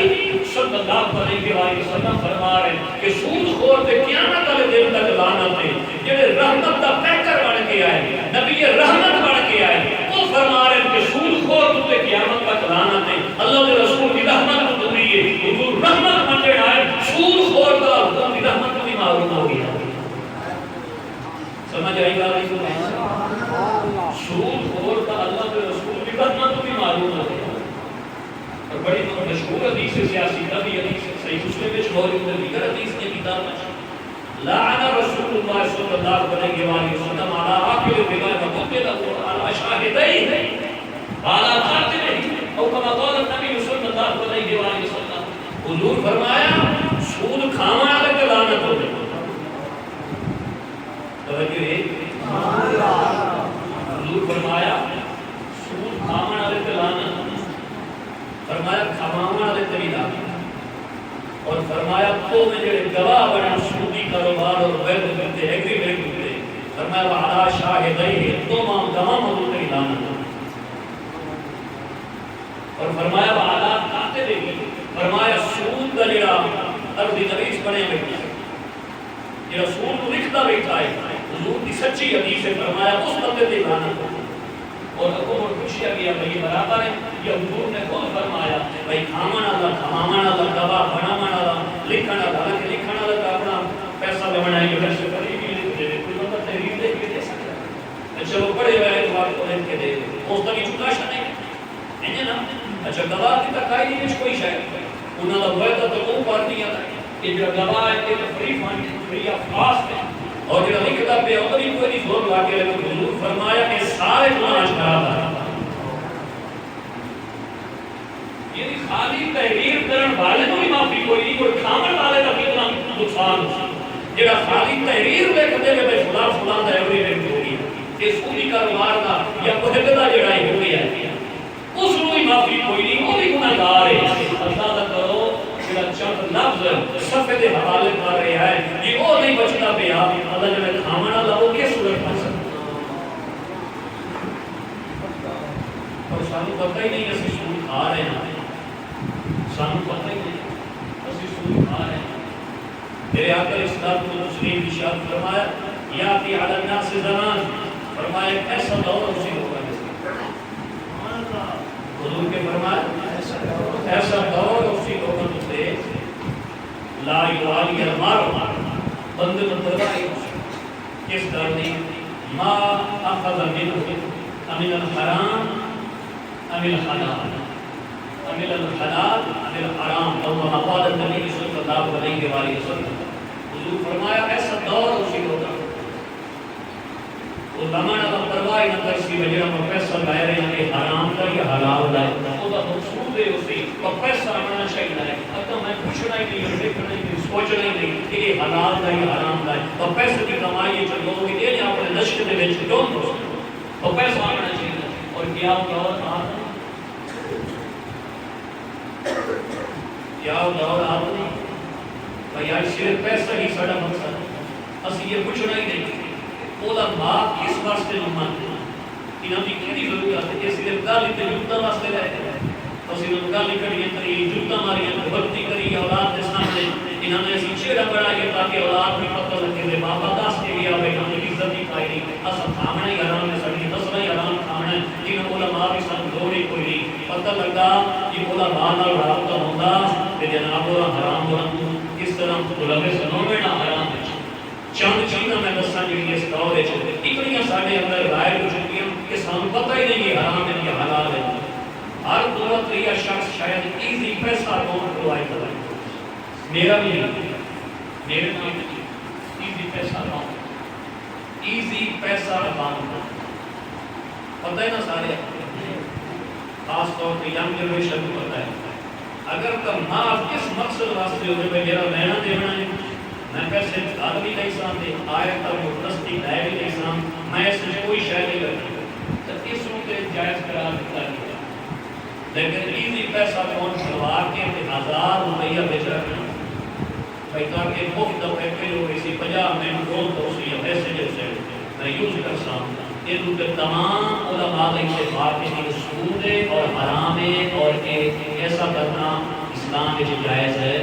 صلی اللہ علیہ وسلم فرما رہے ہیں کہ سود خور تے قیامت والے دن تک لعنت ہے جڑے رحمت کا پیکر بن کے آئے نبی رحمت بن کے آئے وہ فرما رہے ہیں کہ سود خور تے قیامت تک لعنت ہے اللہ کے رسول کی رحمت کو دوری ہے حضور رحمت بن کے آئے سود خور کا اللہ کی رحمت بھی معلوم ہو گیا سمجھ آئی بات سود خور کا اللہ کے رسول کی رحمت بھی معلوم ہو گیا اور بڑی مشہور حدیث سیاسی نبی حدیث صحیح مسلم میں موجود ہے دیگر حدیث کی کتاب میں لعن رسول اللہ صلی اللہ علیہ وسلم علی آکل بغیر مقتل علی شاہدین علی قاتل او کما قال النبی صلی اللہ علیہ وسلم حضور فرمایا سود کھانے والے کی لعنت ہو گئی توجہ ہے حضور فرمایا سود کھانے والے کی لعنت فرمایا کھماؤں والے طریقہ اور فرمایا تو میں جڑے گواہ بنا سودی کاروبار اور وید کرتے ایگریمنٹ کرتے فرمایا وعلا شاہدین تو ماں گواہ موجود ہے لعنت اور فرمایا وعلا قاتل فرمایا سود کا جڑا ارضی نویس بنے بیٹھا جڑا سود کو لکھتا بیٹھا ہے حضور کی سچی حدیث ہے فرمایا اس بندے تے لعنت اور حکومت پوچھا گیا بھائی برابر ہے یہ حضور نے خود فرمایا بھائی کھامنا دا گواہ بنانا دا لکھنا دا لکھنا دا اپنا پیسہ لگنا ہے کہ سے قریب ہی لکھ دے کوئی بندہ تحریر دے کے دے سکتا ہے اچھا وہ پڑھے ہوئے اعتبار کو لکھ کے دے اس کا بھی چکاشا نہیں ہے نا اچھا گواہ کی تکائی نہیں کوئی شاید انہوں نے بہت تو وہ پارٹی آتا ہے کہ جو گواہ ہے کہ free fund free of cost ہے اور جو لکھتا پہ اور بھی کوئی زور لا کے لیکن حضور فرمایا کہ سارے گناہ اشتراک ہے یہ خالی تحریر کرن والے کو بھی معافی کوئی نہیں کوئی کھامن والے کا کتنا نقصان جڑا خالی تحریر لکھتے ہوئے بھائی فلاں فلاں دا ایگریمنٹ ہو گیا کہ سودی کاروبار دا یا مہددہ جڑا ہو گیا اس کو بھی معافی کوئی نہیں وہ بھی گناہ گار ہے اللہ کرو جڑا چند لفظ صفحے دے حوالے کر رہے ہیں یہ وہ نہیں بچتا پیا اللہ جب کھامن والا وہ کس صورت پا سکتا اور سانو پتہ ہی نہیں اسی سود کھا رہے ہیں سانو پتہ ہی نہیں اسی سود کھا رہے ہیں میرے آقا اسلام کو مسلم ارشاد فرمایا یاتی علی الناس زمان فرمایا ایک ایسا دور اسی ہوگا حضور کے فرمایا ایسا دور اسی ہوگا سے لا یعالی المار بند مطلبائی کس درنی ما اخذ منه امن الحرام امن الحلال امن الحلال امن الحرام اور قال النبی صلی اللہ علیہ وسلم حضور فرمایا ایسا دور اسی ہوگا وہ زمانہ کا پرواہ نہ کرسی وجہ میں پیسہ لائے رہے ہیں کہ حرام کا یا حلال کا وہ کا مقصود ہے اسی اور پیسہ آنا چاہیے ہے اب تو میں پوچھنا ہی نہیں دیکھنا ہی نہیں سوچنا ہی نہیں کہ یہ حلال کا یا حرام کا ہے اور پیسے کی کمائی جو لوگ یہ نہیں اپنے نشق دے وچ ڈون دو اور پیسہ آنا چاہیے اور کیا دور آ کیا دور آ بھائی آج صرف پیسہ ہی سارا مقصد اسی یہ پوچھنا ہی نہیں علماء کس واسطے مانتے ہیں انہاں دی کیڑی ضرورت ہے کہ صرف گالی تے جوتا واسطے رہتے ہیں بس انہاں گالی کڑی کری جوتا ماری بھکتی کری اولاد کے سامنے انہاں نے اسی چہرہ بنایا تاکہ اولاد بھی پتہ لگے کہ بابا دس کے گیا بھائی ہم نے عزت نہیں پائی اصل کھانا ہی حرام ہے ساری دسنا ہی حرام کھانا ہے ان علماء بھی سن دوڑی کوئی نہیں پتہ لگا کہ علماء نال رابطہ ہوندا تے جناب حرام ہو کس طرح علماء سنوے نہ حرام ہے چند چیزاں میں دساں جڑی اس دور وچ اتنیاں ساڈے اندر غائب ہو چکی ہیں کہ سانوں پتہ ہی نہیں یہ حرام ہے یا حلال ہے ہر دولت یا شخص شاید ایزی پیسہ اکاؤنٹ پرووائڈ کرے میرا بھی میرے نام ایزی پیسہ اکاؤنٹ ایزی پیسہ اکاؤنٹ پتہ ہے نا سارے خاص طور پہ ینگ جنریشن کو پتہ ہے اگر کمال کس مقصد واسطے ہوئے میں میرا لینا دینا ہے میں پیسے دار بھی نہیں سام دے آیت اور مدستی لائے بھی نہیں سام میں اس میں کوئی شاید نہیں کرتی تو اس روپے جائز قرار دیتا گیا لیکن ایزی پیسہ کون کھلوا کے 1000 روپیہ بیچ رکھنا بھائی تاکہ مفت دفعے پہ جو اسی 50 منٹ روز تو اسی میسیج سے میں یوز کر سکتا یہ دوسرے تمام علماء کا اتفاق ہے کہ سود اور حرام اور ایسا کرنا اسلام میں جائز ہے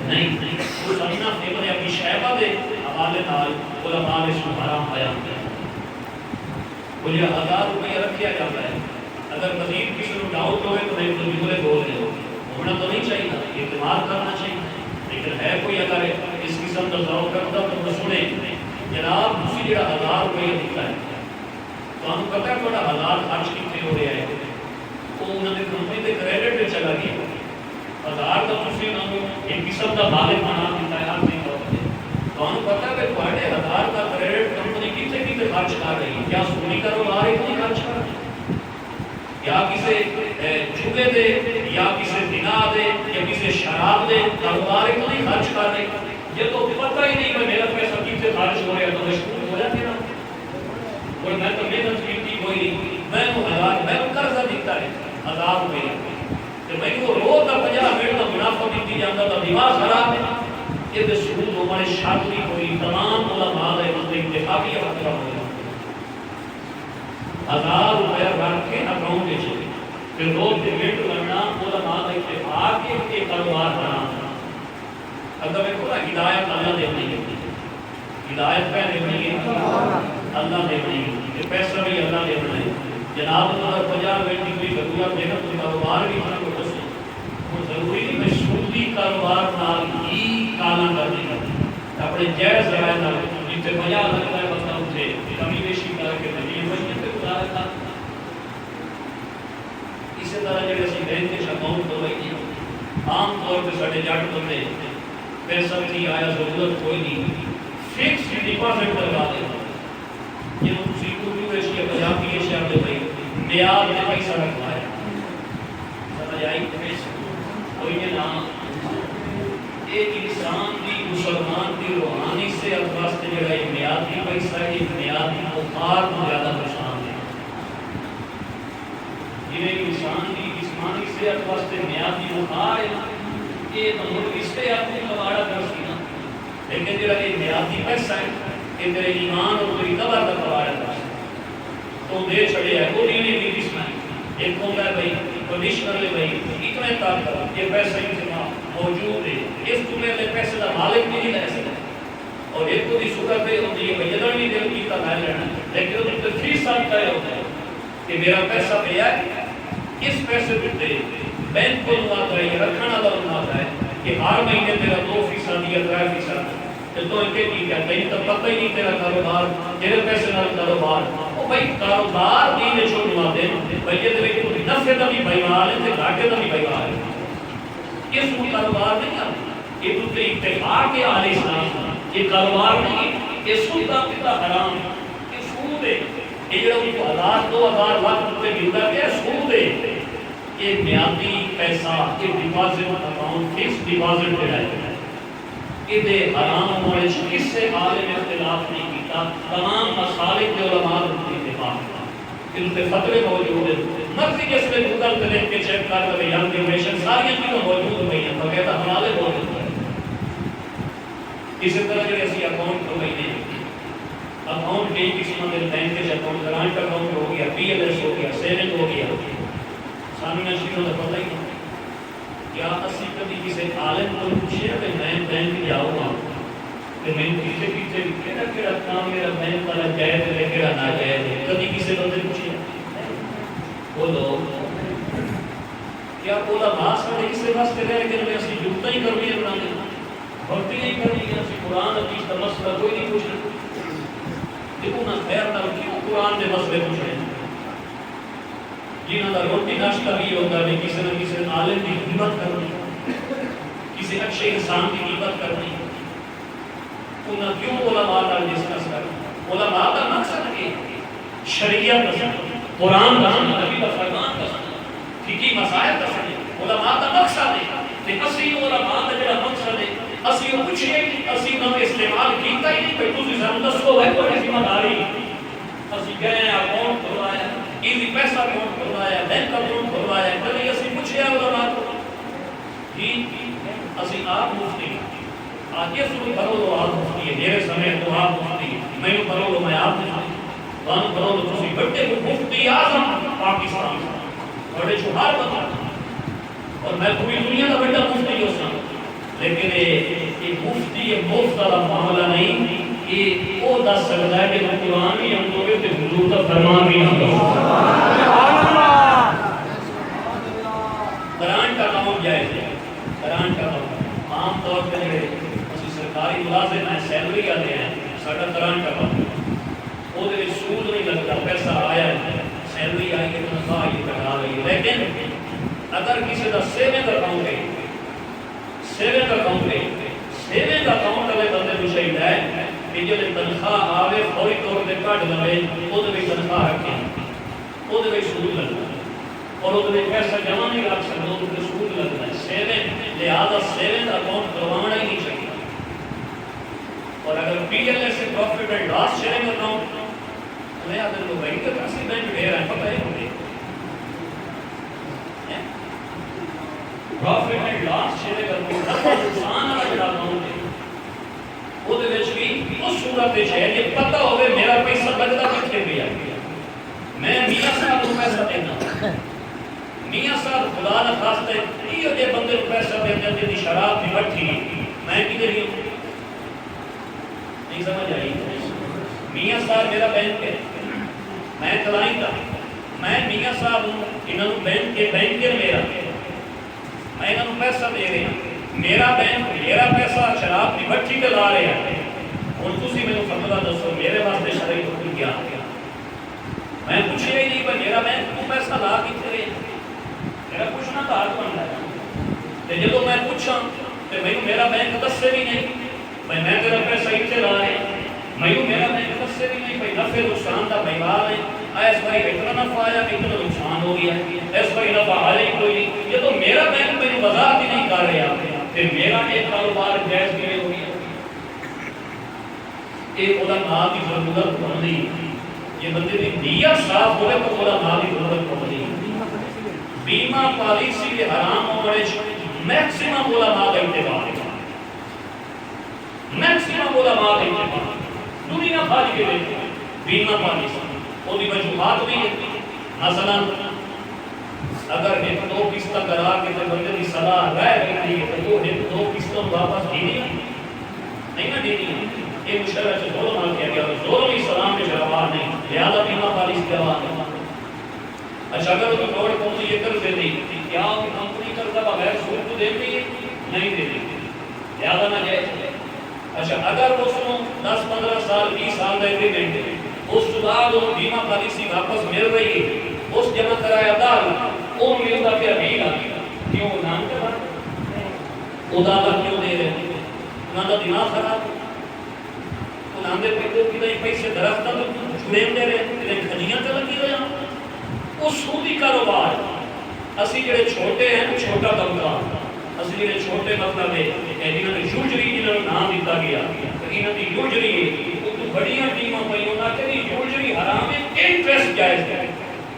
نہیں. وہ سمجھنا ابن ابی شیبہ دے حوالے نال علماء نے اس حرام بیان کیا. وہ یہ 1000 روپیہ رکھا جاتا ہے. اگر مزید کسی کو ڈاؤٹ ہوئے تو میں کوئی جملے بول رہے ہو ہونا تو نہیں چاہیے اعتماد کرنا چاہیے. لیکن ہے کوئی اگر اس قسم کا ذوق کرتا تو سنے جناب دوسری جڑا 1000 روپیہ دیتا ہے تو ہم پتہ ہے تھوڑا 1000 خرچ کتنے ہو رہا ہے وہ انہوں نے کمپنی کے کریڈٹ میں چلا گیا 1000 کا تھی انہوں نے ایک قسم کا مالک بنا دیتا ہے آپ نہیں ہوتے تو ہم پتہ ہے کہ 1000 کا کریڈٹ کمپنی کتنے کتنے خرچ کر رہی ہے کیا سونی کاروبار اتنی خرچ کر رہی ہے یا کسی جوے دے یا کسی بنا دے یا کسی شراب دے کاروبار اتنی خرچ کر رہی یہ تو پتہ ہی نہیں کہ میرا پیسہ کتنے خرچ ہو رہا ہے تو مشکور ہو جاتے نا اور میں تو محنت کی کوئی نہیں میں نے قرضہ دیتا ہے 1000 روپیہ تو میں کو روز کا 50 منٹ کا منافع دیتی جاتا تھا دماغ خراب ہے یہ سود ہمارے شادی ہوئی تمام علماء ہے اتفاقی فتویٰ ہوئی 1000 روپیہ رکھ کے اکاؤنٹ میں چلے پھر روز پیمنٹ کرنا علماء کا اتفاق کے کاروبار بنانا. اگر میں کو ہدایت اللہ دے نہیں ہے ہدایت پہ نہیں ہے اللہ دے نہیں ہے پیسہ بھی اللہ دے نہیں ہے. جناب اگر 50 منٹ کی کوئی ضرورت ہے تو کاروبار بھی ہمیں کو دسے وہ ضروری نہیں میں سودی کاروبار نال ہی کالا کر دے اپنے جائز رائے نال جتنے 50 لگتا ہے بندہ اٹھے کمی بیشی کر کے نہیں وہی پہ گزارا تھا. اسی طرح جڑے اسی بینک کے اکاؤنٹ کھولائے عام طور پہ سارے جٹ بندے پیسہ بھی نہیں آیا ضرورت کوئی نہیں فکس ڈپازٹ لگا دے یہ اسی کو بھی ویسی پنجاب کی شہر دے بھائی میاد میں پیسہ رکھوایا سمجھ آئی کوئی یہ نام ایک انسان کی مسلمان کی روحانی سے واسطے جڑا یہ میادی پیسہ ہے یہ میادی بخار کو زیادہ نقصان ہے. یہ انسان کی جسمانی صحت واسطے میادی بخار ہے یہ تو اس پہ آپ نے کباڑا کر سکنا لیکن جڑا یہ میادی پیسہ ہے کہ تیرے ایمان اور تیری قبر کا کباڑا کر تو دے چھڑے ہے وہ نہیں بھی جسم ہے ایک ہوتا ہے بھائی کنڈیشنر لے بھائی اتنے طاقت یہ پیسہ انتظام موجود ہے اس تمہیں لے پیسے کا مالک بھی نہیں لے سکتا اور ایک کو دی صورت ہے ہوتی ہے بھائی جدر بھی دل کی میں لینا لیکن وہ تو فیصد طے ہوتا ہے کہ میرا پیسہ پہ ہے اس پیسے پہ بینک کو نواتا ہے رکھنا والا نواتا ہے کہ ہر مہینے تیرا 2% یا 3% تو ان کے کی کہتے ہیں تو پتہ ہی نہیں تیرا کاروبار تیرے پیسے نال کاروبار او بھائی کاروبار دی جو نواتے بھائی یہ دیکھ کوئی نفع دا بھی بیان ہے تے گھاٹے دا بھی بیان ہے اس کو کاروبار نہیں ہے یہ تو اتفاق کے اہل اسلام یہ کاروبار نہیں یہ سود دا پتا حرام یہ سود ہے یہ جڑا 1000 2000 لاکھ روپے ملتا ہے سود ہے یہ میادی پیسہ یہ ڈپازٹ اکاؤنٹ فکس ڈپازٹ ہے یہ حرام ہونے کس سے عالم اختلاف نہیں کیتا تمام مسالک کے علماء کی اتفاق ان کے فتوے موجود ہیں مرضی جس میں گوگل پہ دیکھ کے چیک کر لے یا انفارمیشن ساری چیزیں موجود ہوئی ہیں بغیر حوالے موجود ہیں. اسی طرح جو ایسی اکاؤنٹ ہو گئی ہیں اکاؤنٹ کئی قسم کے بینک کے اکاؤنٹ کرانٹ اکاؤنٹ ہو گیا پی ایل ایس ہو گیا سیونگ ہو گیا سامنے شروع کا پتہ ہی نہیں کیا اسی کبھی کسی عالم کو پوچھے کہ میں بینک جاؤں گا کہ میں پیچھے پیچھے کہڑا کام میرا بینک والا جائز ہے کہڑا ناجائز ہے کبھی کسی بندے پوچھے بولو کیا بولا بات سارے کسی واسطے رہے کہ میں اسی جھوٹا ہی کرنی ہے بنا دینا بھرتی نہیں کرنی ہے اسی قرآن حدیث کا مسئلہ کوئی نہیں پوچھنا دیکھو نا خیر نہ کیوں قرآن کے مسئلے پوچھ رہے ہیں جنہوں کا روٹی ناشتہ بھی ہوتا ہے کسی نہ کسی عالم کی غیبت کرنی کسی اچھے انسان کی غیبت کرنی انہاں کیوں علماء کا ڈسکس کرنا علماء کا مقصد ہے شریعت کا قرآن کا نبی کا فرمان کا فقہی مسائل کا علماء کا مقصد ہے کہ اسی علماء کا جڑا مقصد ہے اسی پوچھے اسی نہ استعمال کیتا ہی نہیں کہ تسی سانوں دسو ہے کوئی ذمہ داری اسی گئے اکاؤنٹ کھلوایا ایزی پیسہ اکاؤنٹ کھلوایا بینک اکاؤنٹ کھلوایا کبھی اسی پوچھے علماء کو جی اسی آپ مفتی آج یہ سنو کرو تو آپ مفتی ہے میرے سمے تو آپ مفتی میں کرو تو میں آپ مفتی وہاں کرو تو تسی بڑے مفتی اعظم پاکستان بڑے شہار بتا اور میں پوری دنیا کا بڑا مفتی ہو سا لیکن یہ مفتی یہ مفت والا معاملہ نہیں یہ وہ دس سکتا ہے کہ قرآن بھی ہم لوگوں کے حضور کا فرمان بھی ہم لوگ قرآن کا کام جائز ہے قرآن کا کام عام طور پہ اسی سرکاری ملازم ہیں سیلری آتے ہیں ساڈا قرآن کا کام وہ سود نہیں لگتا پیسہ آیا ہے سیلری آئی ہے تنخواہ آئی کٹا رہی ہے لیکن اگر کسی کا سیونگ اکاؤنٹ ہے سیونگ اکاؤنٹ ہے سیونگ اکاؤنٹ والے بندے کو چاہیے ہے کہ جب تنخواہ آوے فوری طور پہ کٹ لے وہ تنخواہ رکھے وہ سود لگتا ہے اور وہ پیسہ جمع نہیں رکھ سکتا وہ سود لگتا ہے سیونگ لہٰذا سیونگ اکاؤنٹ کروانا ہی نہیں چاہیے اور اگر پی ایل ایس سے profit and loss sharing account میں اگر وہ بینک کا کسی بینک دے رہا ہے پتہ ہے مجھے profit and loss sharing account نقصان والا جڑا اکاؤنٹ ہے وہ دے وچ بھی اس صورت وچ ہے کہ پتہ ہوے میرا پیسہ لگدا کتھے پیا میں میاں صاحب کو پیسہ دینا میاں صاحب خدا نہ خاصے یہ دے بندے کو پیسہ دے دی شراب دی بٹھی میں کدھر ہی نہیں سمجھ آئی میاں صاحب میرا بینک ہے میں کلائنٹ ہوں میں میاں صاحب ہوں انہوں بینک کے بینکر میرا میں انہوں پیسہ دے رہا میرا بینک میرا پیسہ شراب کی بٹھی کے لا رہے ہیں اور تسی میرے فتویٰ دسو میرے واسطے شرعی حکم کیا میں پوچھے ہی نہیں پر میرا بینک تو پیسہ لا کتنے رہے میرا پوچھنا تو حق بنتا ہے جب میں پوچھا تو میرا بینک دس سے بھی نہیں میں تیرا پیسہ اتنے لا رہے میں میرا بینک دس سے بھی نہیں بھائی نفع نقصان کا بھیوال ہے ایس بھائی اتنا نفع آیا اتنا نقصان ہو گیا ایس بھائی نفع آ ہی کوئی نہیں یہ تو میرا بینک میری وضاحت ہی نہیں کر رہا پھر میرا ایک کاروبار جائز کیے ہو گیا ایک وہ مال کی ضرورت پڑ گئی یہ بندے کی نیت صاف ہوئے تو وہ مال کی ضرورت پڑ گئی بیمہ پالیسی کے حرام ہونے میکسیمم علماء کا اتباع میکسیمم علماء کا اتباع دنیا بھر کے دیکھتے بیمہ پالیسی وہ دی وجوہات بھی ہے مثلا اگر ایک دو قسط کرا کے بندے کی صلاح رہ گئی ہے تو وہ ایک دو قسطوں واپس دینی نہیں نہ دینی یہ مشرع سے ظلم آ کیا گیا ظلم اسلام میں جواب نہیں لہذا بیمہ پالیسی جواب نہیں اچھا اگر وہ روڈ کمپنی یہ کر دے دی کیا وہ کمپنی کرتا بغیر سود کو دے دی نہیں دے دی لہذا نہ جائے اچھا اگر اس کو 10-15 سال 20 سال کا ایگریمنٹ ہے اس کے بعد وہ بیمہ پالیسی واپس مل رہی ہے اس جمع کرایہ دار وہ ملتا پھر ابھی لا کیوں نام کے بعد خدا کا کیوں دے رہے انہوں کا دماغ خراب انہوں نے پیسے درخت تو جڑے دے رہے کھجیاں تو لگی رہے ہیں وہ سودی کاروبار اسی جڑے چھوٹے ہیں چھوٹا طبقہ اسی جڑے چھوٹے مطلب ہے انہوں نے یوجری جنہوں نام دیتا گیا انہوں نے یوجری ہے وہ بڑیاں ٹیموں پہ انہوں نے کہ یوجری حرام ہے انٹرسٹ جائز ہے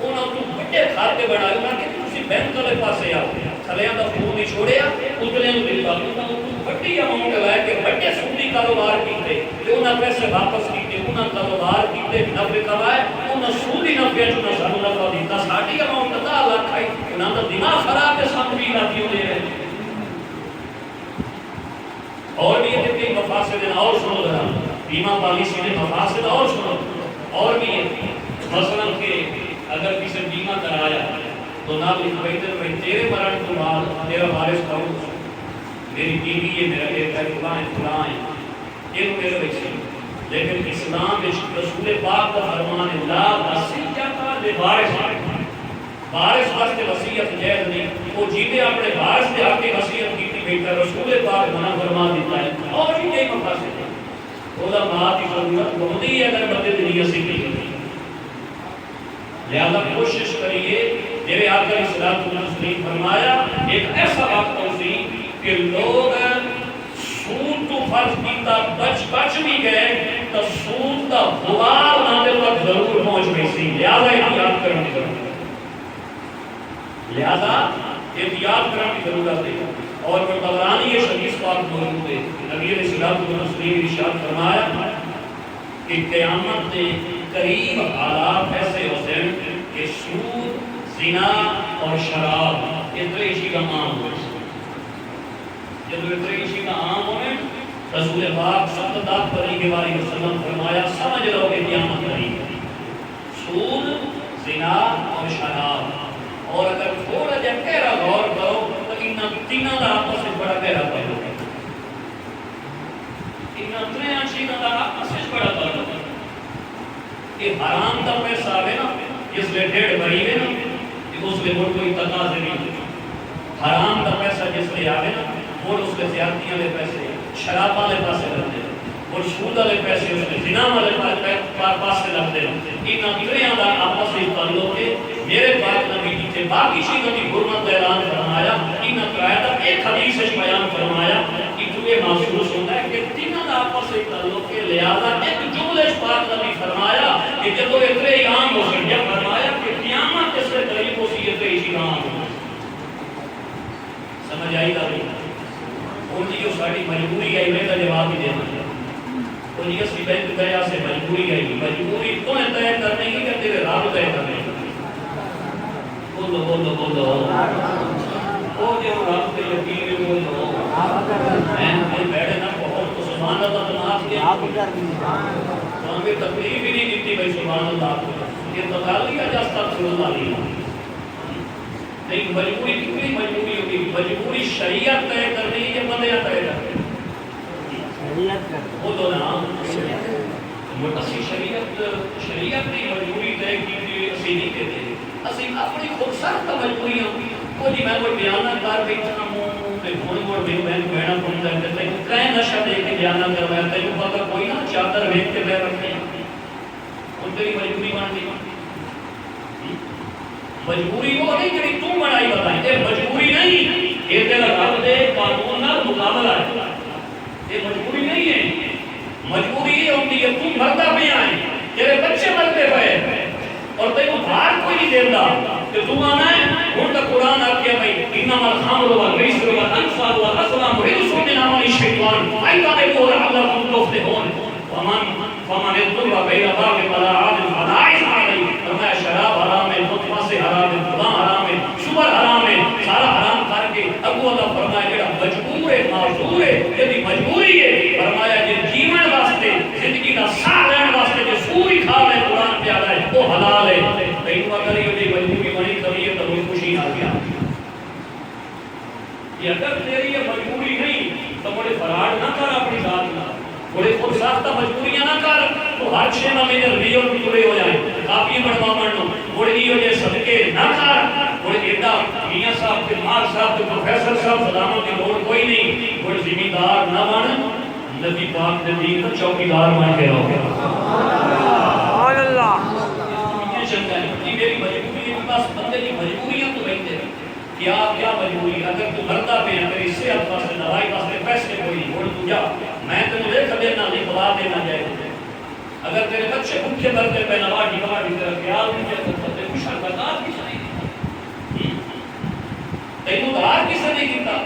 انہوں نے بڑے کھاتے بنائے انہوں نے کہ تسی بینک والے پاسے آؤ تھلیاں دا فون نہیں چھوڑیا اتنے نوں دتا انہوں نے بڑی اماؤنٹ لائے کہ بڑے سودی کاروبار کیتے تے انہاں پیسے واپس کیتے انہاں کاروبار کیتے نفع کمائے انہاں سودی نفع جو سانو نفع دیتا ساڈی اماؤنٹ 10 لاکھ آئی انہاں دا دماغ خراب ہے سانو بھی لاتی ہو دے رہے اور بھی یہ کہ مفاسد اور سنو ذرا بیمہ پالیسی کے مفاسد اور سنو اور بھی یہ مثلا کہ اگر کسی بیمہ کرایا تو نہ لکھوائیتے ہیں تیرے مرن کو بعد تیرا وارث کون میری بیوی ہے میرا بیٹا ہے فلاں ہے یہ میرے ویسے لیکن اسلام میں رسول پاک کا فرمان ہے لا وصیۃ لوارث وارث واسطے وصیت جائز نہیں وہ جیتے اپنے وارث کے حق کی وصیت کی بیٹا رسول پاک منع فرما دیتا ہے اور بھی یہی مقاصد ہے علماء کی ضرورت ہوتی ہے اگر بندے کی نیت سے کی لہذا کوشش کریے میرے آقا علیہ الصلوۃ والسلام فرمایا ایک ایسا وقت ہوتی کہ لوگ سود تو فرض کیتا بچ بھی گئے تو سود کا غبار نہ تک ضرور پہنچ گئی سی لہذا احتیاط کرنے کی ضرورت ہے لہذا احتیاط کرنے کی ضرورت ہے اور طبرانی یہ حدیث پاک موجود ہے نبی علیہ الصلوۃ والتسلیم ارشاد فرمایا کہ قیامت کے قریب حالات ایسے ہوتے ہیں کہ سود، زنا اور شراب یہ تریشی کا عام ہو. جب یہ تریشی کا عام ہوئے رسول پاک صلی اللہ علیہ وسلم فرمایا سمجھ لو کہ قیامت قریب ہے. سود، زنا اور شراب. اور اگر تھوڑا جا گہرا غور کرو تو ان تینوں کا آپس میں بڑا گہرا تعلق ہے. ان تینوں چیزوں کا آپس میں بڑا تعلق ہے. یہ حرام کا پیسہ آئے نا جس لئے ڈیڑھ بری ہے نا اس لئے وہ کوئی تقاضے نہیں. حرام کا پیسہ جس لئے آئے نا وہ اس لئے زیادتیاں لے پیسے، شراب والے پاسے لگتے ہیں، اور سود والے پیسے اس لئے زنا والے پاسے لگتے ہیں. ان انتریاں کا آپس میں تعلق ہے. میرے پاک نبی جیتے باقی چیزوں کی حرمت اعلان فرمایا. ان انترایا تھا ایک حدیث سے بیان فرمایا کہ جو یہ محسوس ہوتا ہے کہ تینوں کا آپس میں تعلق ہے. لہذا ایک جملے پاک نبی فرمایا کہ جب وہ اتنے عام ہو سکے فرمایا کہ قیامت اس سے قریب ہو سی اتنے ہی عام ہو. سمجھ آئی گا نہیں؟ ان کی جو ساری مجبوری ہے میں کا جواب ہی دینا ہے. ان کی اسی بینک گیا سے مجبوری ہے. مجبوری تو ہے طے کرنے کی کہ تیرے راب طے کرنے کی. بولو بولو بولو وہ جو رب کے یقین بولو میں بیٹھے نا بہت تو سبحان اللہ تمہارا کیا تو ہمیں تکلیف ہی نہیں دیتی بھائی سبحان اللہ یہ تقالی کا جاستا رسول اللہ نہیں. مجبوری کتنی مجبوری ہوگی؟ مجبوری شریعت طے کرنی ہے یا بندے طے کرنے؟ بولو نا اسی شریعت نے مجبوری طے کی اسی نہیں کہتے. اسی اپنی خود سخت مجبوری ہوگی وہ جی میں کوئی بیانہ کر بیٹھا ہوں تے ہن مڑ میں بہنا پڑتا ہے تے کہیں نشہ دے کے بیانہ کروایا تے پتہ کوئی نہ چادر ویکھ کے بے رکھے ان تیری مجبوری بن گئی. مجبوری وہ نہیں جڑی تو بنائی بتائیں. یہ مجبوری نہیں، یہ تیرا رب دے قانون نال مقابلہ ہے. یہ مجبوری نہیں ہے. مجبوری یہ ہوتی ہے تم مرتا پہ آئے تیرے بچے مرتے پہ اور تیرے بھار کوئی نہیں دیتا کہ تم آنا ہے. ہن تک قرآن آ گیا بھائی انما الخمر والمیسر والانصاب والازلام رجس من عمل الشیطان فاجتنبوه لعلکم تفلحون. فمن اضطر بین باغ ولا عاد فلا اثم علیہ. فرمایا شراب حرام ہے، مطلق سے حرام ہے، فلاں حرام ہے، شوہر حرام ہے، سارا حرام کر کے ابو اللہ فرمایا جڑا مجبور ہے معذور ہے یعنی مجبوری ہے فرمایا جے جیون واسطے زندگی کا ساہ لین واسطے جو سوری کھا لے قرآن پیادا ہے وہ حلال ہے. کہیں اگر یہ مجبوری بنی کبھی ہے تو کوئی خوشی نہ گیا. یہ اگر تیری یہ مجبوری نہیں تو بڑے فراڈ نہ کر اپنی ذات نہ بڑے خود ساختہ مجبوریاں نہ کر تو ہر شے میں میرے ریو پورے ہو جائیں کافی بڑھوا بڑھنو بڑے یہ وجہ صدقے نہ کر بڑے ایڈا میاں صاحب کے مار صاحب کے پروفیسر صاحب سلاموں کی لوڑ کوئی نہیں. بڑے ذمہ دار نہ بن نبی پاک نے دین کا چوکیدار بن کے رہو. سبحان اللہ. یہ چنگا ہے کہ میری مجبوری ہے بس بندے کی مجبوریاں تو رہتے ہیں. کیا مجبوری اگر تو مرتا پہ ہے اگر اس سے اب پاس دوائی پاس پیسے کوئی نہیں بول تو جا میں تمہیں لے کر دینا نہیں بلا دینا جائے. اگر تیرے بچے بھوکے مرتے پہ نواڑی تیرا خیال نہیں کیا تو تیرے کو شرکتار کس نے تینوں دار کس نے کیتا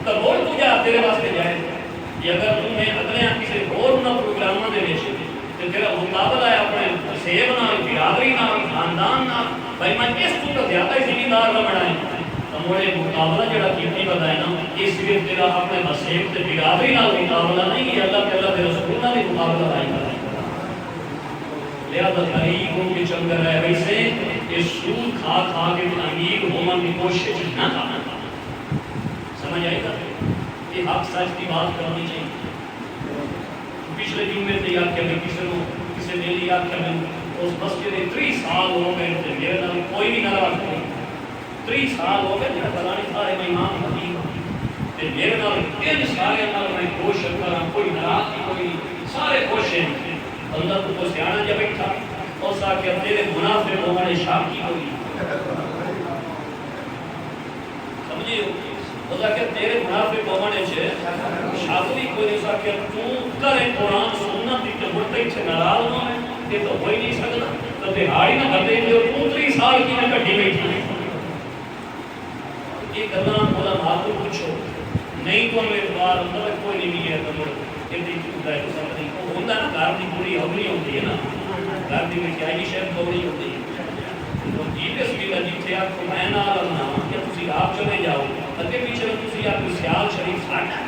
تو بول تو جا تیرے واسطے جائے. یہ اگر تمہیں اگلے کسی اور نہ پروگراموں دے ویچے تو تیرا مقابلہ ہے اپنے سیب نال برادری نال خاندان نال بھائی میں اس تو زیادہ ذمہ دار نہ بنائیں. ہمارے مقابلہ جڑا کیتی بتائے نا اس لیے تیرا اپنے مسیب تے برادری نال مقابلہ نہیں ہے اللہ تعالیٰ کے رسول نال مقابلہ نہیں کرے. لہذا غریب ہو کے چنگر ہے ویسے یہ سود کھا کھا کے امیر ہونے کی کوشش نہ کرنا. سمجھ آئے گا یہ حق سچ کی بات کرنی چاہیے. پچھلے دن میں تو یاد کیا میں کسی نے یاد کیا میں اس مسجد 3 سال ہو گئے تھے میرے نال کوئی بھی ناراض نہیں. 3 سال ہو گئے جب بتانے سارے میں امام حکیم تے میرے نال ان سارے نال میں خوش کراں کوئی ناراض نہیں کوئی سارے خوش ہیں. اللہ کو سیانا جب بیٹھا اور سا کہ تیرے منافق ہونے شام کی ہوئی سمجھے اللہ کہ تیرے منافق ہونے سے شاغلی کوئی سا کہ تو کرے قرآن سنت تے مرتے سے ناراض نہ ہے یہ تو ہوئی نہیں سکتا. تو دہاڑی نہ بتے جو 3 سال کی نہ کٹی بیٹھی یہ گلاں علماء کو پوچھو نہیں تو اعتبار ہوتا ہے کوئی نہیں بھی ہے تو ہوتا نا گھر کی پوری ہوگی ہوتی ہے نا گھر کی مٹھائی شاید تھوڑی ہوتی ہے تو جیس بھی جیسے آپ کو میں نہ لگنا یا تھی آپ چلے جاؤ اگے پیچھے تھی آپ کو سیال شریف ساڈا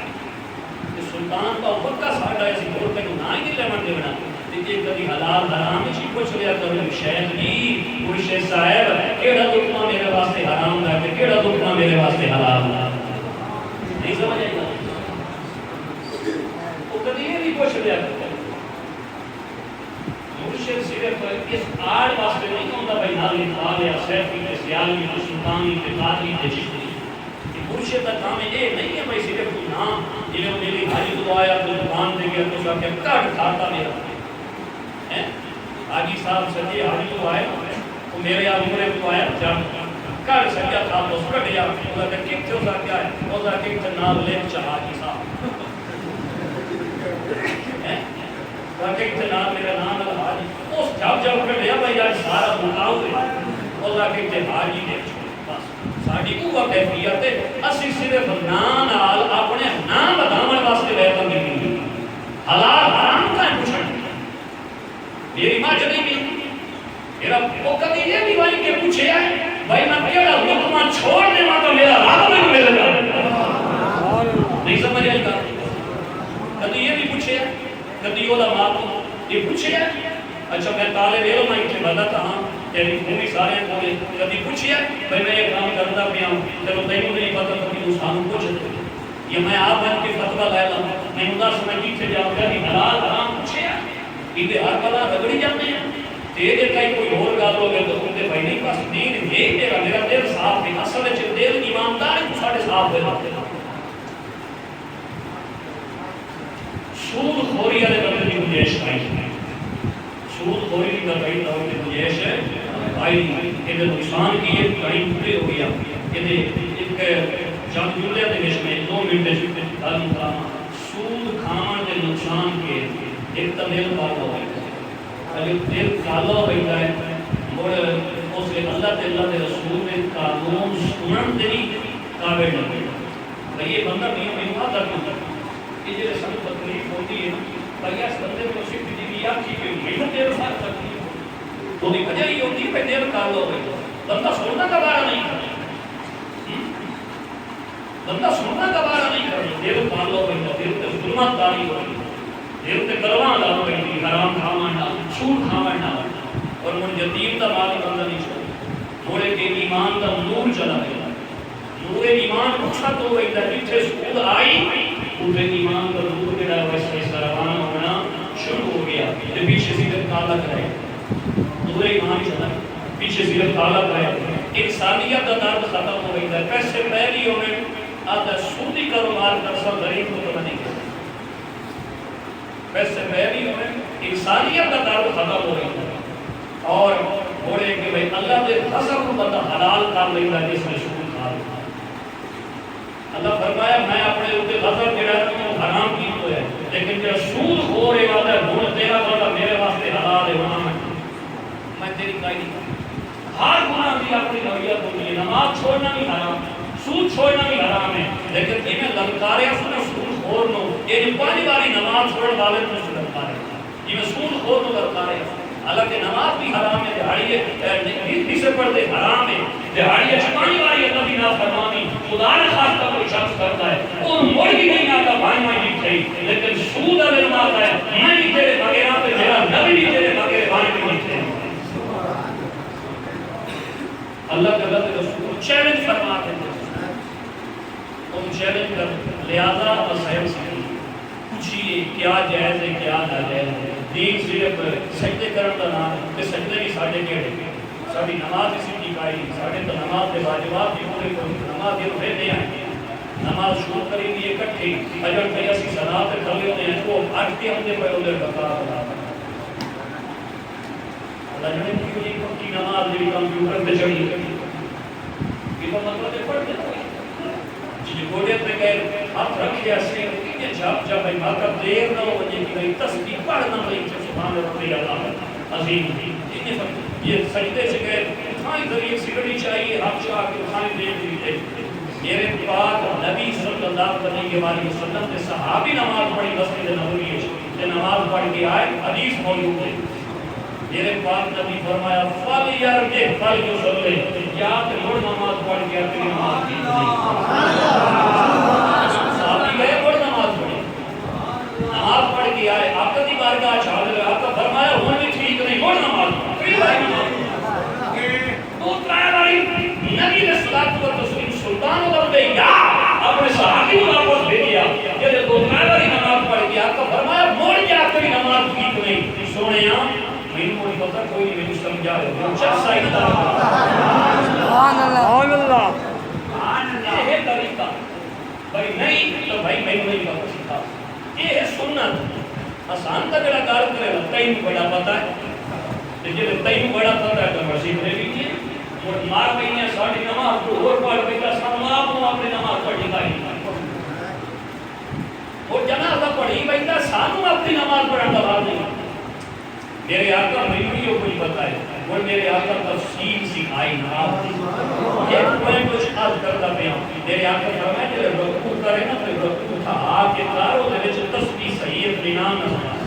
سلطان کا وقت ساڈا ہے اور تینوں نہ ہی نہیں لیون دینا جی کبھی حلال حرام ہی پوچھ لیا کرو شیخ جی مرشد صاحب کیڑا لقمہ میرے واسطے حرام ہے تے کیڑا لقمہ میرے واسطے حلال ہے نہیں سمجھ آئی گا وہ کبھی یہ بھی پوچھ لیا کرو مرشد صرف اس آڑ واسطے نہیں ہوتا بھائی نالی نال یا سیفی تے سیالی تے سلطانی تے قاضی تے چشتی مرشد کا کام یہ نہیں ہے بھائی صرف کوئی نام جی میری حاجی تو آیا تو دکان دے گیا تو کیا کٹ کھاتا میرا حاجی صاحب سجے حاجی تو آئے تو میرے عمرے تو آیا جب کر سکیا تھا تو سکٹ جا وہ کہ کتھے ہو کیا ہے وہ کہ نام لے چا حاجی صاحب وہ کہ نام میرا نام ہے حاجی اس جب کر لیا بھائی آج سارا بتاؤ وہ کہ حاجی نے بس ساڈی وہ کیفیت ہے اسی صرف نام نال اپنے نام بتاون واسطے لے کر نہیں حلال حرام کا پوچھنا میری ماں چلی بھی میرا وہ کبھی یہ بھی بھائی کہ پوچھے ہے بھائی میں کیڑا لقمہ چھوڑ دے ماں تو میرا رب نہیں ملے گا نہیں سمجھ آئی گا کبھی یہ بھی پوچھے ہے کبھی وہ ماں کو یہ پوچھے ہے اچھا میں طالب علم میں اتنے بتا تھا تیری بھومی سارے بولے کبھی پوچھے بھائی میں یہ کام کرتا پیا ہوں چلو تینوں نہیں پتا تو کہ سانو پوچھ یا میں آپ بن کے فتوا لے لا میں ادھر سمجھ پیچھے جاؤں گا کہ حلال حرام پوچھے یہ ہر بلا رگڑی جاتے ہیں تیرے کئی کوئی اور گل ہو گئے تو کہتے بھائی نہیں بس دین یہ تیرا میرا دل صاف ہے اصل وچ دل ایماندار ہے تو ساڈے صاف ہوئے سود خوری والے بندے کی گنجائش نہیں سود خوری کی گئی تو گنجائش ہے بھائی یہ نقصان کی یہ کڑی پوری ہو گیا یہ ایک چند جملے دے وچ میں 2 منٹ گل کراں سود کھان دے نقصان کے ایک تو دل کالا ہو گیا اگر دل کالا ہو گیا ہے اور اس کے اللہ تے اللہ دے رسول نے قانون سنن دے قابل نہیں یہ بندہ نہیں میں بات کرتا کہ جو سب تکلیف ہوتی ہے بھائی اس بندے کو صرف دی یا کی محنت دے ساتھ تکلیف تو دی وجہ یہ ہوتی ہے کہ دل کالا ہو گیا بندہ سننا کا بارہ نہیں کرتا بندہ سننا کا بارہ نہیں کرتا دل کالا ہو گیا دل تے ظلمت داری ہو گئی دل تے کرواں لا ہو گئی حرام کھاون نہ سود کھاون نہ اور من یتیم دا مال بندہ نہیں چھوڑ تھوڑے کے ایمان دا نور چلا گیا نور ایمان رخصت ہو گئی جتھے سود آئی تے ایمان کا نور جڑا ویسے روانہ ہونا شروع ہو گیا تے پیچھے صرف کالا کرے نور ایمان چلا پیچھے صرف کالا کرے انسانیت کا درد ختم ہو گئی ہے پیسے پہلی ہونے آدھا سودی کاروبار کر سب غریب کو تو نہیں کرتا پیسے پہلی ہونے انسانیت کا درد ختم ہو گئی ہے اور بولے کہ بھائی اللہ دے فضل کو بندہ حلال کر لیتا ہے جس میں سود کھا لیتا اللہ فرمایا میں اپنے اوپر غضب جڑا ہے وہ حرام کی تو ہے لیکن جو سود ہو رہے والا ہے وہ تیرا والا میرے واسطے حلال ہے وہاں میں تیری کائی نہیں ہر گناہ کی اپنی نوعیت ہوتی ہے نماز چھوڑنا بھی حرام ہے سود چھوڑنا بھی حرام ہے لیکن یہ میں للکارے اپنا سود خور نو یہ جو پہلی باری نماز چھوڑ والے تو سے للکارے یہ میں سود خور نو للکارے حالانکہ نماز بھی حرام ہے دہاڑی سے پڑھتے حرام ہے دہاڑی چھپانی والی اللہ کی نافرمانی خدا نے خاص کا کوئی شخص کرتا ہے اور مڑ بھی نہیں آتا بھائی میں نہیں تھی لیکن سود اگر ماتا ہے میں بھی تیرے بغیر پہ میرا نبی بھی تیرے بغیر بھائی بھی نہیں تھے اللہ کے اللہ کے رسول چیلنج فرماتے ہیں تم چیلنج کر لہذا مسائل سے پوچھئے کیا جائز ہے کیا ناجائز ہے دین صرف سجدے کرن دا نام ہے کہ سجدے بھی ساڈے کیڑے ساری نماز اسی کی کائی ساڈے تو نماز دے واجبات بھی پورے کوئی نماز دے رہتے ہیں نماز شروع کریں گے اکٹھے اگر کہیں اسی صلاح پہ کھڑے ہوتے ہیں وہ ہٹ کے ہم نے پہ ادھر بتا اللہ جانے کیوں یہ پکی نماز جی کمپیوٹر پہ چڑھی یہ تو مطلب ہے پڑھ دیتا جی گوڑے پہ گئے ہاتھ رکھے ایسے جب بھائی ماتا دیر نہ ہو وجہ کی گئی تسبیح پڑھنا بھائی سبحان ربی اللہ عظیم یہ سجدے سے گئے اٹھائیں ذریعے سگڑی چاہیے ہاتھ چاہ کے اٹھائیں دیر دی میرے پاک نبی صلی اللہ علیہ وسلم نے صحابی نماز پڑھی مسجد نبوی سے نماز پڑھ کے آئے حدیث موجود ہے میرے پاک نبی فرمایا فل یار کے فل جو سلے یا تو نماز پڑھ کے اپنی نماز کی صحابی گئے اور نماز پڑھی نماز پڑھ کے آئے آقا دی بارگاہ حاضر آقا فرمایا ہوں بھی ٹھیک نہیں اور نماز پڑھی تو ترائے باری نبی نے صلاۃ و تسلیم سلطان ادھر دے یا اپنے صحابی کو واپس بھیج دیا کہ دو ترائے باری نماز پڑھ کے آقا فرمایا موڑ کے آقا نماز ٹھیک نہیں سونے مینوں کوئی پتہ کوئی نہیں مینوں سمجھا رہے ہو چل سائیدہ سبحان اللہ سبحان اللہ یہ طریقہ بھائی نہیں تو بھائی مینوں نہیں پتہ سکھا یہ ہے سنت آسان کا جڑا کار کرے تینوں بڑا پتہ ہے تے جے تینوں بڑا پتہ ہے تو مرضی کرے لیجیے اور مار مہینے ساڑھی نماز تو اور پڑھ بیٹا سلام کو اپنی نماز پڑھی گئی اور جنازہ پڑھی بیٹا سانو اپنی نماز پڑھن دا بات نہیں میرے آقا مجھے یہ کوئی بتائے اور میرے آقا تفصیل سکھائی نماز ایک میں کچھ عرض کرتا پیا میرے آقا فرمائے کہ رکوع کرے نا تو رکوع تھا کے کارو دے وچ تسبیح صحیح اطمینان نہ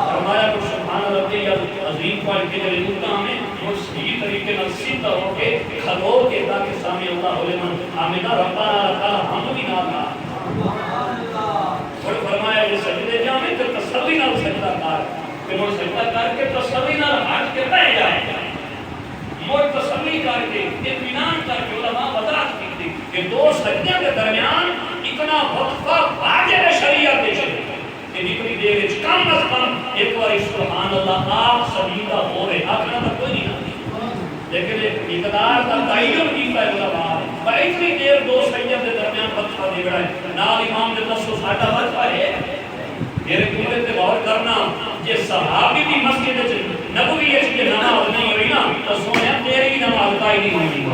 فرمایا کہ سبحان ربی عظیم پڑھ کے جو رکوع میں وہ صحیح طریقے سے سیدھا ہو کے کھلو کے تاکہ سامع اللہ لمن حمدہ ربنا لک الحمد بنا اور فرمایا کہ سجدے جامع تو تسلی نال سجدہ کر کہ وہ سجدہ کر کے تسلی نہ ہٹ کے بیٹھ جائے وہ تسلی کر کے اطمینان کر کے علماء وضاحت کی تھی کہ دو سجدے کے درمیان اتنا وقفہ واجب شریعت ہے کہ جتنی دیر کم از کم ایک بار سبحان اللہ آپ سجدہ ہو رہے آخر تک کوئی نہیں آتی لیکن ایک مقدار کا تعین کیتا ہے علماء پر اتنی دیر دو سجدے کے درمیان وقفہ دے رہا ہے نال امام نے دسو ساڈا وقفہ ہے میرے پورے تے غور کرنا جے صحابی دی مسجد نبوی ہے کہ نماز نہیں ہوئی نا تو سونے تیری نماز کا ہی نہیں ہوئی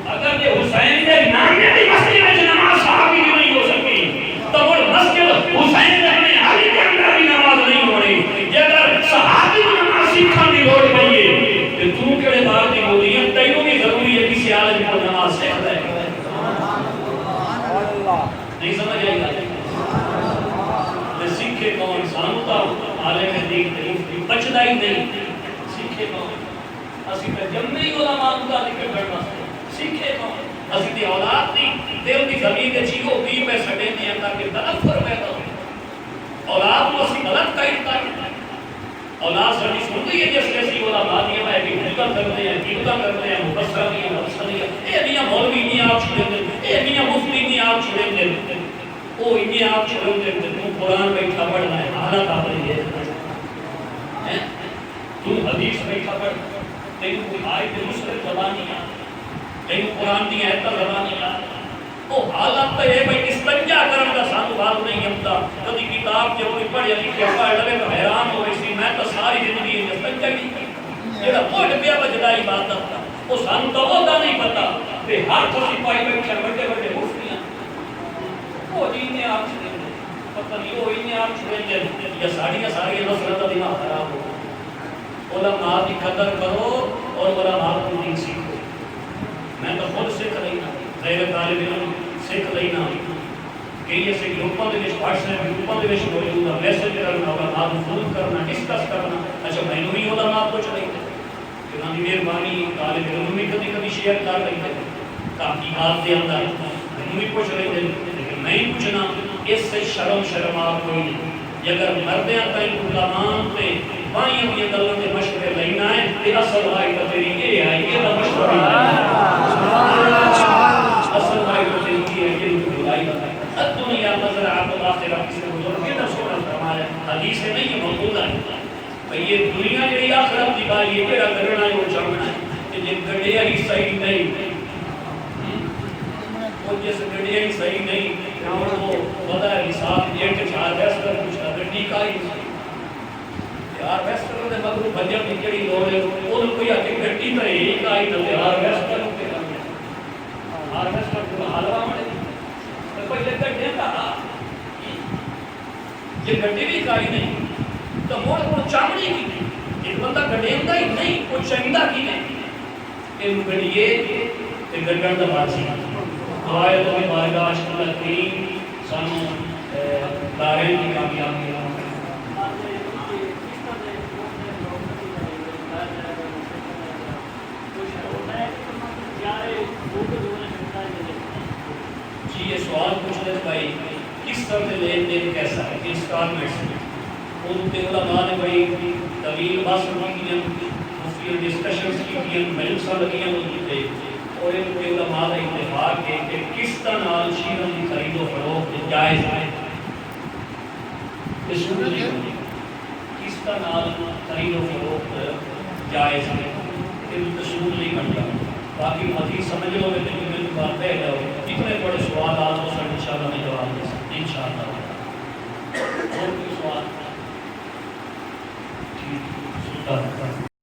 اگر یہ حسین دے نام دی مسجد میں نماز صحابی دی نہیں ہو سکتی تو وہ مسجد حسین دے نے علی کے اندر بھی نماز نہیں ہونی جے اگر صحابی دی نماز سیکھن دی لوڑ پئی ہے تے تو کیڑے بات دی بولی ہے تینوں بھی ضروری ہے کسی عالم کو نماز سیکھ لے نہیں سمجھ آئی گا سیکھے کون سانتا عالم دین تریف بچدا ہی نہیں سیکھے کون اسی تے جمنے ہی علماء دا ذکر کرنا سیکھے کون اسی دی اولاد دی دل دی زمین تے چیو بھی پہ سٹے نہیں آتا کہ تنفر پیدا ہو اولاد کو اسی غلط کہتا ہے اولاد سڑی سنتی ہے جس کیسی علماء دی ہے کہ حلقہ کرتے ہیں کیلقہ کرتے ہیں مفسر نہیں ہے مفسر نہیں ہے اے میاں مولوی نہیں آپ چھوڑیں دے اے میاں مفتی نہیں آپ چھوڑیں دے او انہیں آپ چھوڑیں دے تو قرآن بیٹھا پڑھنا ہے حالت آپ نے یہ تو حدیث بیٹھا پڑھ تینوں کوئی آیت مصرف زبانی ہے تینوں قرآن دی آیت زبانی ہے او حالت تو یہ بھائی استنجا کرن کا سانو بات نہیں ہمتا کبھی کتاب جو کوئی پڑھ یا لکھے پڑھ لگے تو حیران ہو اسی میں تو ساری زندگی استنجا نہیں جڑا پوٹ پیا بجدا عبادت کا او سانو تو ہوتا نہیں پتا کہ ہر کوئی پائی بیٹھے بڑے بڑے مفتیاں وہ جی نے آپ چھوڑیں دے پتہ نہیں وہ انہیں آپ چھوڑیں دے یا ساری نصرت دماغ خراب ہو علماء کی قدر کرو اور علماء کو دین سیکھو میں تو خود سیکھ رہی نا غیر طالب علم سیکھ رہی نا کہ یہ سے گروپوں دے وچ واٹس ایپ گروپوں دے وچ موجود ہے میسج کرنا علماء کو فون کرنا ڈسکس کرنا اچھا میں نے بھی علماء کو چلے کہ نا مہربانی طالب علم بھی کبھی شیئر کر رہی ہے تحقیقات دے اندر میں بھی پوچھ رہی تھے لیکن میں ہی پوچھنا اس سے شرم آپ کوئی نہیں اگر مردیاں کئی علماء تے بائیں ہوئی گلوں کے مشورے لینا ہے کہ اصل آئی تو تیری یہ ہے یہ تو مشورہ اصل آئی تو تیری یہ ہے یہ تو بلائی ہے الدنیا مزرعۃ الاخرہ کسی نے بزرگ کے رسول اللہ فرمایا حدیث ہے نہیں یہ موجود ہے یہ دنیا جڑی آخرت دی بات یہ کیڑا کرنا ہے وہ چاہنا ہے کہ جن گڈیا ہی صحیح نہیں وہ جس گڈیا ہی صحیح نہیں وہ بدا حساب یہ کہ چار بیس کر کچھ گڈی کا ہی یار بیس کر دے مگر بجٹ کی کیڑی لوڑ ہے وہ کوئی اکی گڈی تے ایک آئی تے یار بیس کر کے یار بیس کر کو حلوا مڑے تے پہلے گڈے کا یہ گڈی بھی کائی نہیں تو موڑ کو چامڑی کی ایک بندہ گڈیندا ہی نہیں کوئی چاہیدا کی نہیں ان گڈیے تے گڈن دا باسی دعائے تو بارگاہ اللہ کریم سانو دارے کی کامیابی جی یہ سوال پوچھتے ہیں بھائی کس طرح سے لین دین کیسا ہے انسٹالمنٹ ان کے علماء نے بڑی طویل بحث کی ہیں مفتی ڈسکشنز کی ہیں مجلساں لگی ہیں ہوتے اور ان کے علماء نے اتفاق ہے کہ کس طرح چیزوں کی خرید و فروخت جائز ہے اصول نہیں ہوتی کس طرح خرید و فروخت جائز ہے اصول نہیں بنتا باقی مزید سمجھ لو گے لیکن میں بات ہے اتنے بڑے سوال آج ان شاء اللہ میں جواب دے سکتے ان شاء اللہ اور کوئی سوال